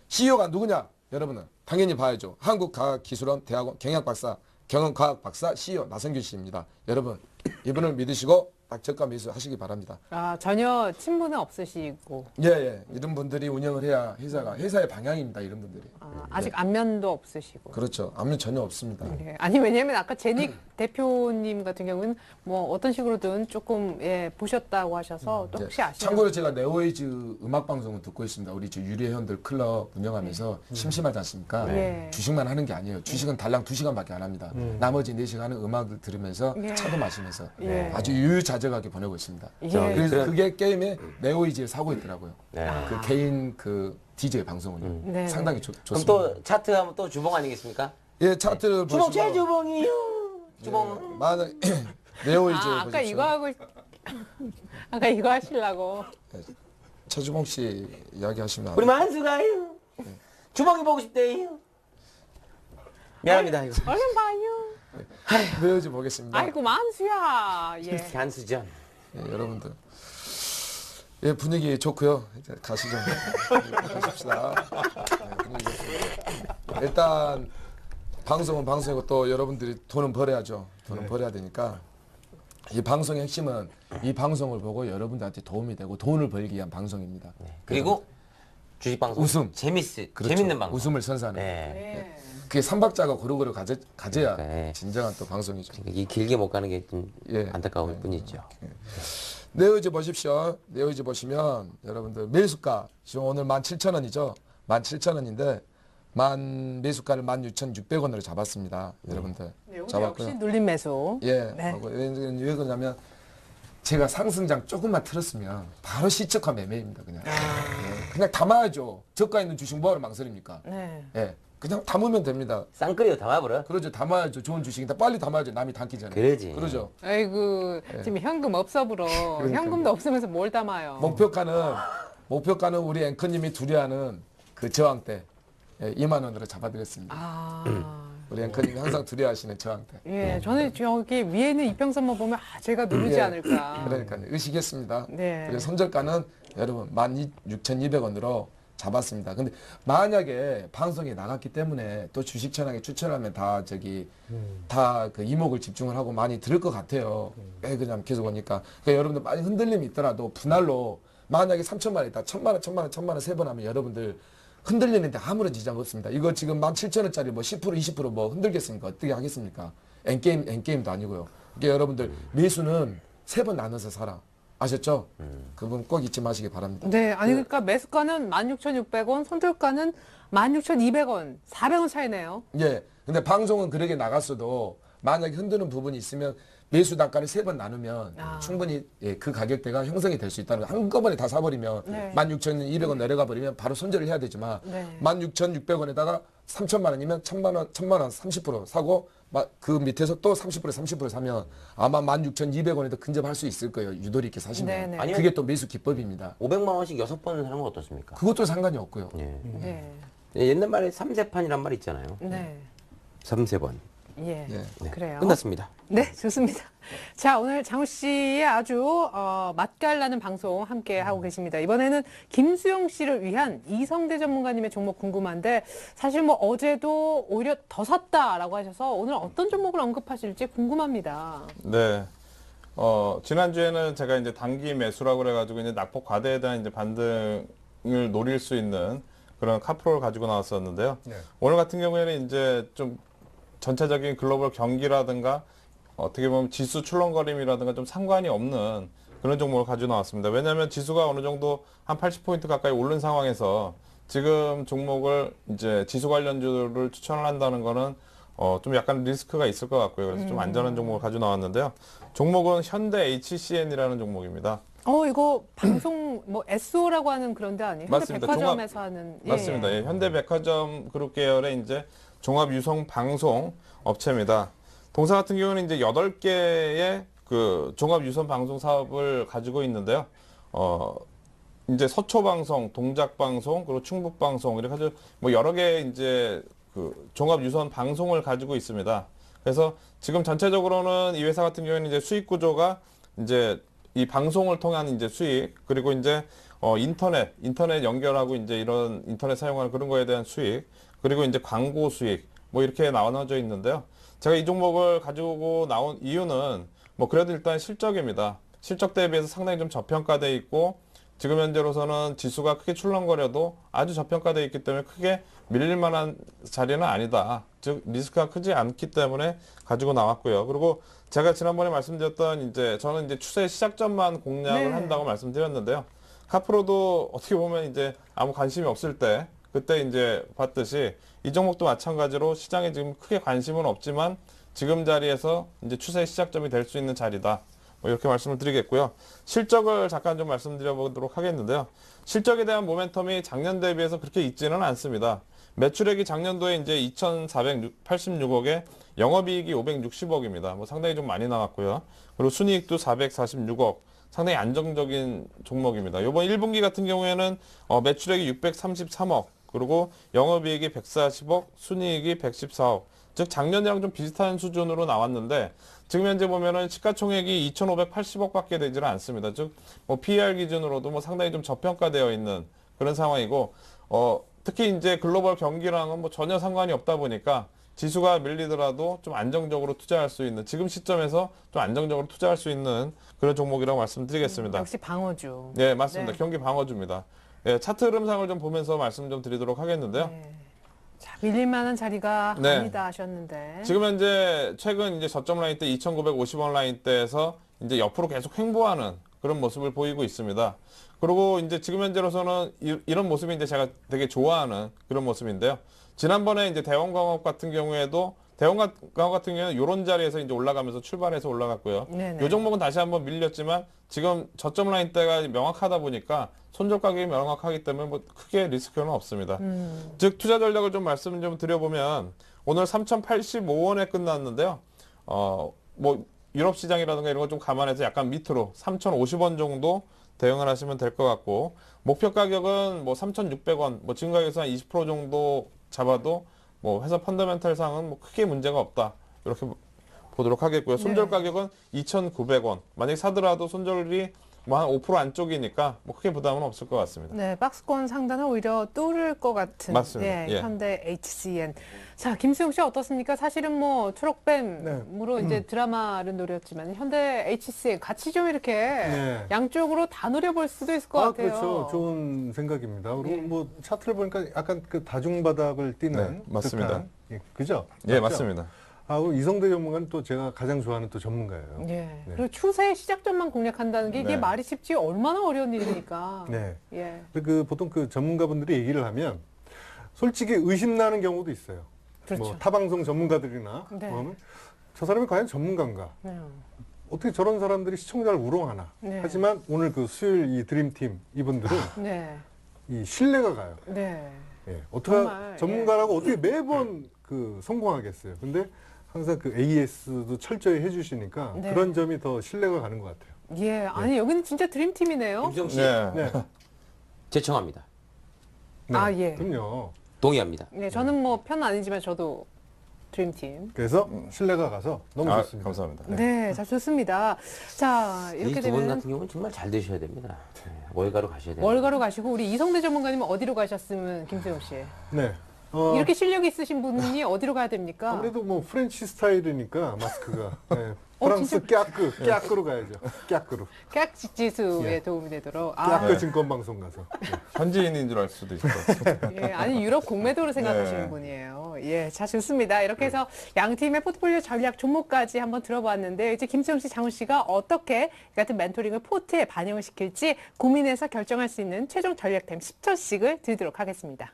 CEO가 누구냐? 여러분은 당연히 봐야죠. 한국과학기술원 대학원 경영과학 박사 CEO 나성규 씨입니다. 여러분 이분을 믿으시고 딱 저가 매수 하시기 바랍니다. 아, 전혀 친분은 없으시고. 예. 이런 분들이 운영을 해야 회사의 방향입니다. 이런 분들이. 아직 안면도 없으시고. 그렇죠. 아무 전혀 없습니다. 예. 아니 왜냐면 아까 제닉 대표님 같은 경우는 뭐 어떤 식으로든 조금 예, 보셨다고 하셔서 또 혹시 아시는 참고로 제가 네오이즈 음악 방송을 듣고 있습니다. 우리 저 유리회원들 클럽 운영하면서 심심하지 않습니까? 네. 주식만 하는 게 아니에요. 주식은 달랑 2시간밖에 안 합니다. 나머지 4시간은 음악을 들으면서 예. 차도 마시면서 예. 아주 유유자적하게 보내고 있습니다. 예. 그래서 그게 게임에 네오이즈를 사고 있더라고요. 네. 그 개인 그 DJ 방송은 네. 상당히 그럼 좋습니다. 또 차트 하면 또 주봉 아니겠습니까? 예, 차트를 주봉 보시면 최주봉이요. 주봉. 만약 네오이즈 아, 아까 이거 하고 아까 이거 하시려고. 최주봉 씨 이야기하시면 우리 만수가요. 주봉이 보고 싶대요. 미안합니다. 이거. 얼른 봐요. 네오이즈 보겠습니다. 아이고 만수야. 예. 한수전. 예, 여러분들. 예, 분위기 좋고요. 이제 가시죠. 가십시다. 네, 분위기 좋고요. 일단 방송은 방송이고 또 여러분들이 돈은 벌어야죠. 돈은 벌어야 되니까 이 방송의 핵심은 이 방송을 보고 여러분들한테 도움이 되고 돈을 벌기 위한 방송입니다. 그리고 주식 방송 웃음. 재밌는 방송. 웃음을 선사하는. 네. 네. 그게 삼박자가 고루고루 가져야 네. 진정한 또 방송이죠. 이 길게 못 가는 게 좀 예. 안타까울 뿐이죠. 네오이즈 보십시오. 네오이즈 보시면 여러분들 매수가 지금 오늘 17,000원이죠. 17,000원인데 매수가를 16,600원으로 잡았습니다. 여러분들. 네, 여기서 잡았고요. 역시 눌림 매수. 예. 네. 왜 그러냐면 제가 상승장 조금만 틀었으면 바로 시초가 매매입니다. 그냥. 예. 그냥 담아야죠. 저가 있는 주식 뭐하러 망설입니까? 네. 예. 그냥 담으면 됩니다. 쌍끌이도 담아버려. 그러죠. 담아야죠. 좋은 주식이다. 빨리 담아야죠. 남이 담기 전에. 그러지. 그러죠. 아이고 지금 현금 없어 불어. 현금도 없으면서 뭘 담아요. 목표가는 우리 앵커님이 두려워하는 그 저항대 2만 원으로 잡아드렸습니다. 아. 우리 앵커님이 항상 두려워하시는 저항대. 예, 저는 저기 위에는 이평선만 보면 아, 제가 누르지 예. 않을까. 그러니까 의식했습니다. 네. 그래서 손절가는 여러분 16,200원으로 잡았습니다. 근데 만약에 방송에 나갔기 때문에 또 주식천왕에 추천하면 다 그 이목을 집중을 하고 많이 들을 것 같아요. 왜 그냥 계속 오니까. 그러니까 여러분들 많이 흔들림이 있더라도 분할로 만약에 3천만 원 있다. 1,000만 원 3번 하면 여러분들 흔들리는데 아무런 지장 없습니다. 이거 지금 17,000원짜리 뭐 10% 20% 흔들겠습니까? 어떻게 하겠습니까? 엔게임도 아니고요. 그러니까 여러분들 매수는 3번 나눠서 사라. 아셨죠? 그분 꼭 잊지 마시기 바랍니다. 네, 아니 그러니까 매수가는 16,600원, 손절가는 16,200원, 400원 차이네요. 예. 근데 방송은 그렇게 나갔어도 만약에 흔드는 부분이 있으면 매수 단가를 3번 나누면 충분히 그 가격대가 형성이 될 수 있다는 거. 한꺼번에 다 사버리면 네. 16,200원 내려가 버리면 바로 손절을 해야 되지만 네. 16,600원에다가 3천만 원이면 1,000만 원 30% 사고 그 밑에서 또 30% 사면 아마 16,200원에도 근접할 수 있을 거예요. 유도리 있게 사시면. 네네. 아니요. 그게 또 매수 기법입니다. 500만 원씩 6번을 사는 건 어떻습니까? 그것도 상관이 없고요. 예. 네. 옛날 말에 3세판이란 말 있잖아요. 네. 3세번. 예. 네. 그래요. 끝났습니다. 네, 좋습니다. 자, 오늘 장우 씨의 아주 맛깔나는 방송 함께 하고 계십니다. 이번에는 김수영 씨를 위한 이성대 전문가님의 종목 궁금한데 사실 뭐 어제도 오히려 더 샀다라고 하셔서 오늘 어떤 종목을 언급하실지 궁금합니다. 네. 지난주에는 제가 이제 단기 매수라고 그래가지고 이제 낙폭 과대에 대한 이제 반등을 노릴 수 있는 그런 카프로를 가지고 나왔었는데요. 네. 오늘 같은 경우에는 이제 좀 전체적인 글로벌 경기라든가 어떻게 보면 지수 출렁거림이라든가 좀 상관이 없는 그런 종목을 가지고 나왔습니다. 왜냐하면 지수가 어느 정도 한 80포인트 가까이 오른 상황에서 지금 종목을 이제 지수 관련주를 추천을 한다는 거는 좀 약간 리스크가 있을 것 같고요. 그래서 좀 안전한 종목을 가지고 나왔는데요. 종목은 현대 HCN이라는 종목입니다. 이거 방송 뭐 SO라고 하는 그런 데 아니에요? 맞습니다. 현대백화점에서 하는 맞습니다. 예, 현대백화점 그룹 계열의 이제 종합 유성 방송 업체입니다. 동사 같은 경우는 이제 8개의 그 종합 유선 방송 사업을 가지고 있는데요. 이제 서초 방송, 동작 방송, 그리고 충북 방송 이렇게 아주 뭐 여러 개의 이제 그 종합 유선 방송을 가지고 있습니다. 그래서 지금 전체적으로는 이 회사 같은 경우에는 이제 수익 구조가 이제 이 방송을 통한 이제 수익, 그리고 이제 인터넷 연결하고 이제 이런 인터넷 사용하는 그런 거에 대한 수익, 그리고 이제 광고 수익, 뭐 이렇게 나눠져 있는데요. 제가 이 종목을 가지고 나온 이유는 뭐 그래도 일단 실적입니다. 실적 대비해서 상당히 좀 저평가돼 있고 지금 현재로서는 지수가 크게 출렁거려도 아주 저평가돼 있기 때문에 크게 밀릴 만한 자리는 아니다. 즉 리스크가 크지 않기 때문에 가지고 나왔고요. 그리고 제가 지난번에 말씀드렸던 이제 저는 이제 추세 시작점만 공략을 네. 한다고 말씀드렸는데요. 카프로도 어떻게 보면 이제 아무 관심이 없을 때 그때 이제 봤듯이 이 종목도 마찬가지로 시장에 지금 크게 관심은 없지만 지금 자리에서 이제 추세 시작점이 될 수 있는 자리다. 뭐 이렇게 말씀을 드리겠고요. 실적을 잠깐 좀 말씀드려 보도록 하겠는데요. 실적에 대한 모멘텀이 작년 대비해서 그렇게 있지는 않습니다. 매출액이 작년도에 이제 2,486억에 영업이익이 560억입니다. 뭐 상당히 좀 많이 나왔고요. 그리고 순이익도 446억. 상당히 안정적인 종목입니다. 이번 1분기 같은 경우에는 매출액이 633억, 그리고 영업이익이 140억, 순이익이 114억. 즉 작년이랑 좀 비슷한 수준으로 나왔는데 지금 현재 보면은 시가총액이 2,580억밖에 되지는 않습니다. 즉 뭐 PER 기준으로도 뭐 상당히 좀 저평가되어 있는 그런 상황이고 특히 이제 글로벌 경기랑은 뭐 전혀 상관이 없다 보니까 지수가 밀리더라도 좀 안정적으로 투자할 수 있는 지금 시점에서 좀 안정적으로 투자할 수 있는 그런 종목이라고 말씀드리겠습니다. 역시 방어주. 네, 맞습니다. 네. 경기 방어주입니다. 예, 차트 흐름상을 좀 보면서 말씀 좀 드리도록 하겠는데요. 네. 자, 밀릴 만한 자리가 네. 아니다 하셨는데. 지금 현재 최근 이제 저점 라인 때 2,950원 라인 대에서 이제 옆으로 계속 횡보하는 그런 모습을 보이고 있습니다. 그리고 이제 지금 현재로서는 이런 모습이 이제 제가 되게 좋아하는 그런 모습인데요. 지난번에 이제 대원광업 같은 경우에도 대원광업 같은 경우는 이런 자리에서 이제 올라가면서 출발해서 올라갔고요. 네네. 이 종목은 다시 한번 밀렸지만 지금 저점 라인 대가 명확하다 보니까 손절 가격이 명확하기 때문에 뭐 크게 리스크는 없습니다. 즉 투자 전략을 좀 말씀 좀 드려보면 오늘 3,085원에 끝났는데요. 뭐 유럽 시장이라든가 이런 거 좀 감안해서 약간 밑으로 3,050원 정도 대응을 하시면 될 것 같고 목표 가격은 뭐 3,600원, 뭐 지금 가격에서 한 20% 정도 잡아도 뭐 회사 펀더멘탈 상은 뭐 크게 문제가 없다. 이렇게 보도록 하겠고요. 손절 네. 가격은 2,900원. 만약에 사더라도 손절이 뭐 한 5% 안쪽이니까 뭐 크게 부담은 없을 것 같습니다. 네, 박스권 상단을 오히려 뚫을 것 같은 맞습니다. 네, 예. 현대 HCN. 자, 김수영 씨 어떻습니까? 사실은 뭐 초록뱀으로 이제 드라마를 노렸지만 현대 HCN 같이 좀 이렇게 네. 양쪽으로 다 노려볼 수도 있을 것 같아요. 그렇죠. 좋은 생각입니다. 그리고 예. 뭐 차트를 보니까 약간 그 다중바닥을 띠는 네, 맞습니다. 듯한, 예, 그죠? 예, 맞죠? 맞습니다. 아, 그리고 이성대 전문가는 또 제가 가장 좋아하는 또 전문가예요. 예. 네. 그리고 추세 시작점만 공략한다는 게 이게 네. 말이 쉽지 얼마나 어려운 일입니까? 네. 예. 그 보통 그 전문가분들이 얘기를 하면 솔직히 의심나는 경우도 있어요. 그렇죠. 뭐 타방송 전문가들이나 네. 뭐 하면 저 사람이 과연 전문가인가? 네. 어떻게 저런 사람들이 시청자를 우롱하나? 네. 하지만 오늘 그 수요일 이 드림팀 이분들은 네. 이 신뢰가 가요. 네. 예. 어떻게 정말, 전문가라고 어떻게 매번 그 성공하겠어요. 근데 항상 그 AS도 철저히 해주시니까 네. 그런 점이 더 신뢰가 가는 것 같아요. 예. 아니, 여기는 진짜 드림팀이네요. 김수영 씨 네. 네. 제청합니다. 네. 아, 예. 그럼요. 동의합니다. 네, 저는 뭐 편 아니지만 저도 드림팀. 그래서 신뢰가 가서 너무 아, 좋습니다. 감사합니다. 네, 자, 좋습니다. 자, 이렇게 이 두 분 되면 같은 경우는 정말 잘 되셔야 됩니다. 네, 월가로 가셔야 돼요. 월가로 가시고 우리 이성대 전문가님은 어디로 가셨으면 김수영 씨? 네. 이렇게 실력이 있으신 분이 어디로 가야 됩니까? 아무래도 뭐 프렌치 스타일이니까 마스크가 네. 어, 프랑스 깨아끄로 가야죠. 깨아끄로. 깍지지수에 예. 도움이 되도록. 아, 깨아끄 증권방송 가서. 네. 현지인인 줄 알 수도 있을 것 같아요. 예, 아니 유럽 공매도를 생각하시는 네. 분이에요. 예, 자 좋습니다. 이렇게 해서 양 팀의 포트폴리오 전략 종목까지 한번 들어봤는데 이제 김수영 씨, 장훈 씨가 어떻게 이 같은 멘토링을 포트에 반영을 시킬지 고민해서 결정할 수 있는 최종 전략템 10초씩을 드리도록 하겠습니다.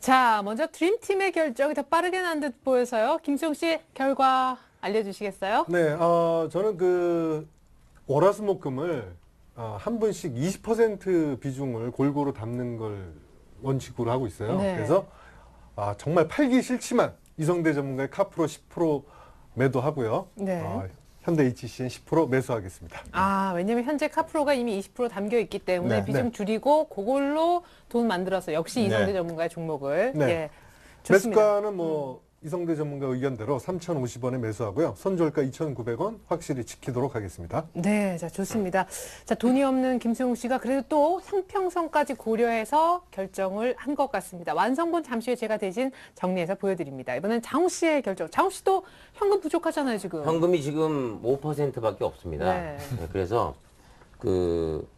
자, 먼저 드림팀의 결정이 더 빠르게 난 듯 보여서요. 김수영 씨 결과 알려주시겠어요? 네, 저는 그 월화수목금을 한 분씩 20% 비중을 골고루 담는 걸 원칙으로 하고 있어요. 네. 그래서 정말 팔기 싫지만 이성대 전문가의 카프로 10% 매도하고요. 네. 현대 HCN 10% 매수하겠습니다. 아, 왜냐면 현재 카프로가 이미 20% 담겨 있기 때문에 네. 비중 네. 줄이고 그걸로 돈 만들어서 역시 이성대 네. 전문가의 종목을 네. 예, 좋습니다. 매수가는 뭐 이성대 전문가 의견대로 3,050원에 매수하고요. 선절가 2,900원 확실히 지키도록 하겠습니다. 네, 자 좋습니다. 자 돈이 없는 김수용 씨가 그래도 또 형평성까지 고려해서 결정을 한 것 같습니다. 완성본 잠시 후에 제가 대신 정리해서 보여드립니다. 이번엔 장우 씨의 결정. 장우 씨도 현금 부족하잖아요 지금. 현금이 지금 5%밖에 없습니다. 네. 네, 그래서 그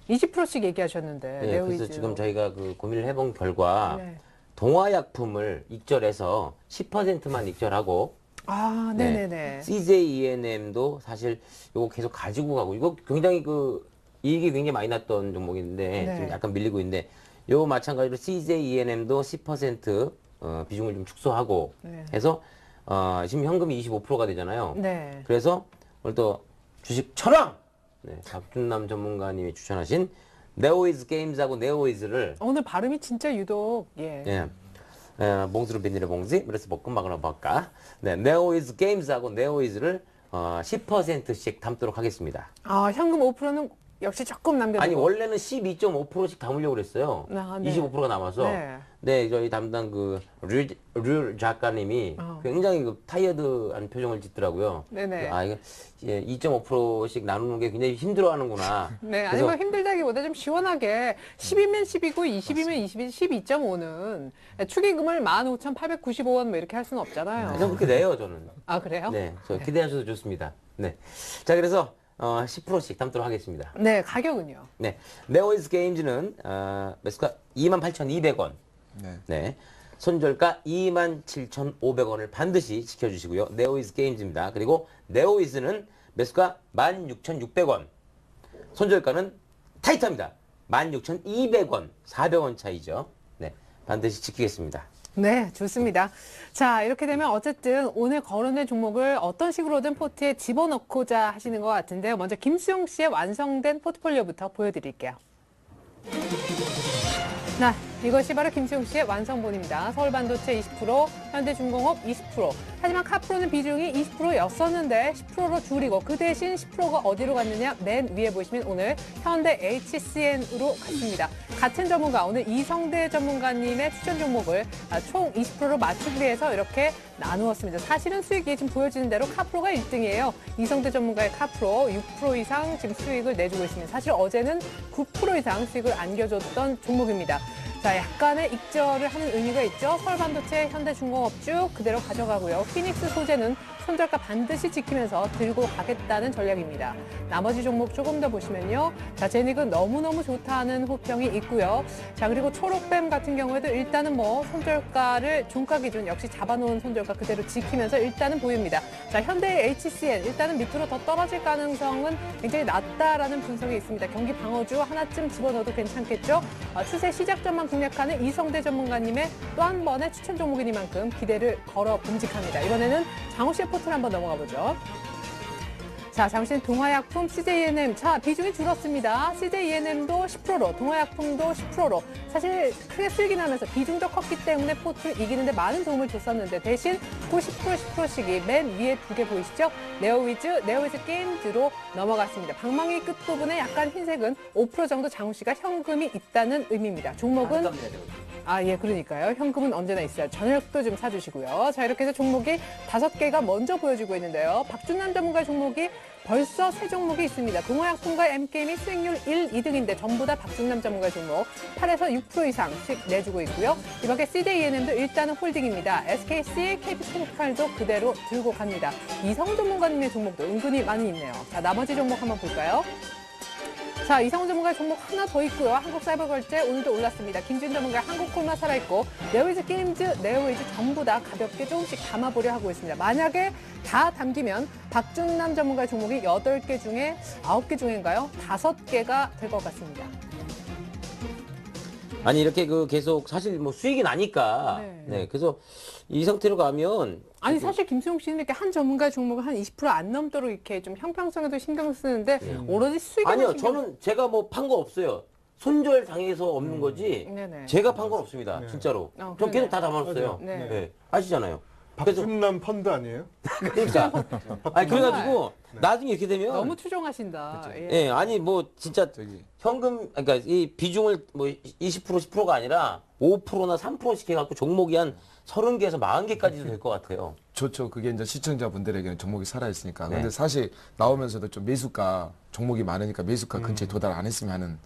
20%씩 얘기하셨는데. 네, 그래서 네오이즈. 지금 저희가 그 고민을 해본 결과 네. 동화약품을 익절해서 10%만 익절하고 아, 네네네. CJENM도 사실 이거 계속 가지고 가고 이거 굉장히 그 이익이 굉장히 많이 났던 종목인데 네. 지금 약간 밀리고 있는데 요 마찬가지로 CJENM도 10% 비중을 좀 축소하고 네. 해서 지금 현금이 25%가 되잖아요. 네. 그래서 오늘 또 주식 천왕 박준남 전문가님이 추천하신 네오이즈 게임즈하고 네오이즈를 오늘 발음이 진짜 유독 예. 몽스로 빈일의 몽지 그래서 볶음밥으로 먹을까 네, 네오이즈 게임즈하고 네오이즈를 10%씩 담도록 하겠습니다. 아, 현금 5%는 역시 조금 남겨두고. 아니 원래는 12.5%씩 담으려고 그랬어요. 아, 네. 25%가 남아서. 네. 네, 저희 담당 류 작가님이 굉장히 그 타이어드한 표정을 짓더라고요. 네네. 이거 2.5%씩 나누는 게 굉장히 힘들어하는구나. 네, 아니 그래서 뭐 힘들다기보다 좀 시원하게 10이면 10이고 20이면 20이지 12.5는 축의금을 15,895원 뭐 이렇게 할 수는 없잖아요. 그냥 그렇게 내요, 저는. 아, 그래요? 네, 저 기대하셔도 좋습니다. 네. 자, 그래서 10%씩 담도록 하겠습니다. 네, 가격은요? 네. 네오이즈 게임즈는 매수가 28,200원. 네. 손절가 27,500원을 반드시 지켜주시고요. 네오이즈 게임즈입니다. 그리고 네오이즈는 매수가 16,600원. 손절가는 타이트합니다. 16,200원. 400원 차이죠. 네. 반드시 지키겠습니다. 네, 좋습니다. 자, 이렇게 되면 어쨌든 오늘 거론된 종목을 어떤 식으로든 포트에 집어넣고자 하시는 것 같은데요. 먼저 김수영 씨의 완성된 포트폴리오부터 보여드릴게요. 네. 이것이 바로 김수용 씨의 완성본입니다. 서울반도체 20%, 현대중공업 20%. 하지만 카프로는 비중이 20%였었는데 10%로 줄이고 그 대신 10%가 어디로 갔느냐? 맨 위에 보시면 오늘 현대 HCN으로 갔습니다. 같은 전문가, 오늘 이성대 전문가님의 추천 종목을 총 20%로 맞추기 위해서 이렇게 나누었습니다. 사실은 수익이 지금 보여지는 대로 카프로가 1등이에요. 이성대 전문가의 카프로 6% 이상 지금 수익을 내주고 있습니다. 사실 어제는 9% 이상 수익을 안겨줬던 종목입니다. 자, 약간의 익절을 하는 의미가 있죠. 서울반도체, 현대중공업 쭉 그대로 가져가고요. 피닉스 소재는 손절가 반드시 지키면서 들고 가겠다는 전략입니다. 나머지 종목 조금 더 보시면요. 자, 제닉은 너무너무 좋다는 호평이 있고요. 자, 그리고 초록뱀 같은 경우에도 일단은 뭐 손절가를 종가 기준 역시 잡아놓은 손절가 그대로 지키면서 일단은 보입니다. 자, 현대 HCN 일단은 밑으로 더 떨어질 가능성은 굉장히 낮다라는 분석이 있습니다. 경기 방어주 하나쯤 집어넣어도 괜찮겠죠. 추세 시작 전만 공략하는 이성대 전문가님의 또 한 번의 추천 종목이니만큼 기대를 걸어 봄직합니다. 이번에는 장호 씨의 포트를 한번 넘어가 보죠. 자, 잠시 동화약품 CJENM. 자, 비중이 줄었습니다. CJENM도 10%로, 동화약품도 10%로. 사실 크게 수익이 나면서 비중도 컸기 때문에 포트를 이기는데 많은 도움을 줬었는데 대신 90%, 10%씩이 맨 위에 두 개 보이시죠? 네오위즈 게임즈로 넘어갔습니다. 방망이 끝부분에 약간 흰색은 5% 정도 장우 씨가 현금이 있다는 의미입니다. 종목은 예, 그러니까요. 현금은 언제나 있어요. 저녁도 좀 사주시고요. 자, 이렇게 해서 종목이 5개가 먼저 보여지고 있는데요. 박준남 전문가 종목이 벌써 3종목이 있습니다. 동호약품과 MKM이 수익률 1, 2등인데 전부 다 박준남 전문가 종목 8에서 6% 이상 수익 내주고 있고요. 이밖에 CJENM도 일단은 홀딩입니다. SKC, KPCom칼도 그대로 들고 갑니다. 이성훈 전문가님의 종목도 은근히 많이 있네요. 자, 나머지 종목 한번 볼까요? 자, 이성훈 전문가 종목 하나 더 있고요. 한국사이버결제 오늘도 올랐습니다. 김준 전문가 한국콜마 살아있고 네오위즈 게임즈, 네오위즈 전부 다 가볍게 조금씩 담아보려 하고 있습니다. 만약에 다 담기면 박준남 전문가 종목이 8개 중에 9개 중인가요? 5개가 될 것 같습니다. 아니 이렇게 계속 사실 뭐 수익이 나니까 네. 그래서 이 상태로 가면 아니 사실 김수용 씨는 이렇게 한 전문가 종목을 한 20% 안 넘도록 이렇게 좀 형평성에도 신경 쓰는데 오로지 수익에 아니요 저는 제가 뭐 판 거 없어요. 손절 당해서 없는 거지. 네네. 제가 판 건 없습니다. 진짜로. 전 그러네. 계속 다 담았어요. 네. 네. 아시잖아요. 그래서 박준남 펀드 아니에요? 그러니까 아니 그래가지고 나중에 이렇게 되면 너무 추종하신다. 예. 예, 아니 뭐 진짜 저기 현금 그러니까 이 비중을 뭐 20% 10%가 아니라 5%나 3%씩 해갖고 종목이 한 30개에서 40개까지도 될 것 같아요. 좋죠. 그게 이제 시청자분들에게는 종목이 살아있으니까. 네. 근데 사실 나오면서도 좀 매수가 종목이 많으니까 매수가 근처에 도달 안 했으면 하는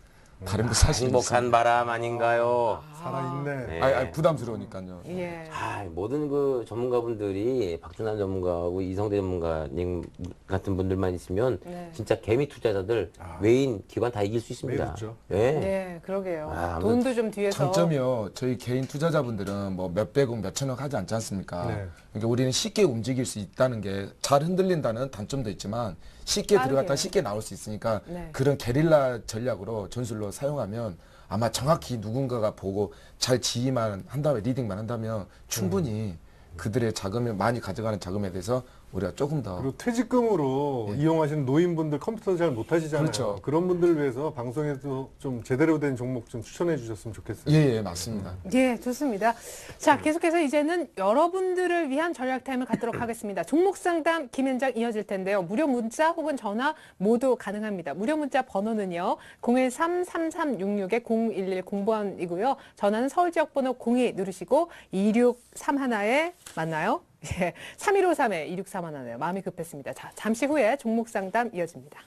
다른 사실이 행복한 바람 아닌가요? 살아있네. 네. 아니, 부담스러우니까요. 예. 모든 그 전문가분들이 박준환 전문가하고 이성대 전문가님 같은 분들만 있으면 네. 진짜 개미 투자자들 외인 기관 다 이길 수 있습니다. 매우죠. 네. 네, 그러게요. 아무튼 돈도 좀 뒤에서. 장점이요. 저희 개인 투자자분들은 뭐 몇백억, 몇천억 하지 않지 않습니까? 네. 그러니까 우리는 쉽게 움직일 수 있다는 게 잘 흔들린다는 단점도 있지만 쉽게 빠르게. 들어갔다 쉽게 나올 수 있으니까 네. 그런 게릴라 전략으로 전술로 사용하면 아마 정확히 누군가가 보고 잘 지휘만 한 다음에 리딩만 한다면 충분히 그들의 자금을 많이 가져가는 자금에 대해서 우리가 조금 더 그리고 퇴직금으로 이용하시는 노인분들 컴퓨터 잘 못하시잖아요. 그렇죠. 그런 분들을 위해서 방송에서 좀 제대로 된 종목 좀 추천해 주셨으면 좋겠어요. 예, 맞습니다. 예, 좋습니다. 자, 계속해서 이제는 여러분들을 위한 전략 타임을 갖도록 하겠습니다. 종목 상담 김현장 이어질 텐데요. 무료 문자 혹은 전화 모두 가능합니다. 무료 문자 번호는요. 013-3366-0110번이고요. 전화는 서울 지역 번호 02 누르시고 2631에 맞나요? 예, 3153에 2631네요. 마음이 급했습니다. 자, 잠시 후에 종목 상담 이어집니다.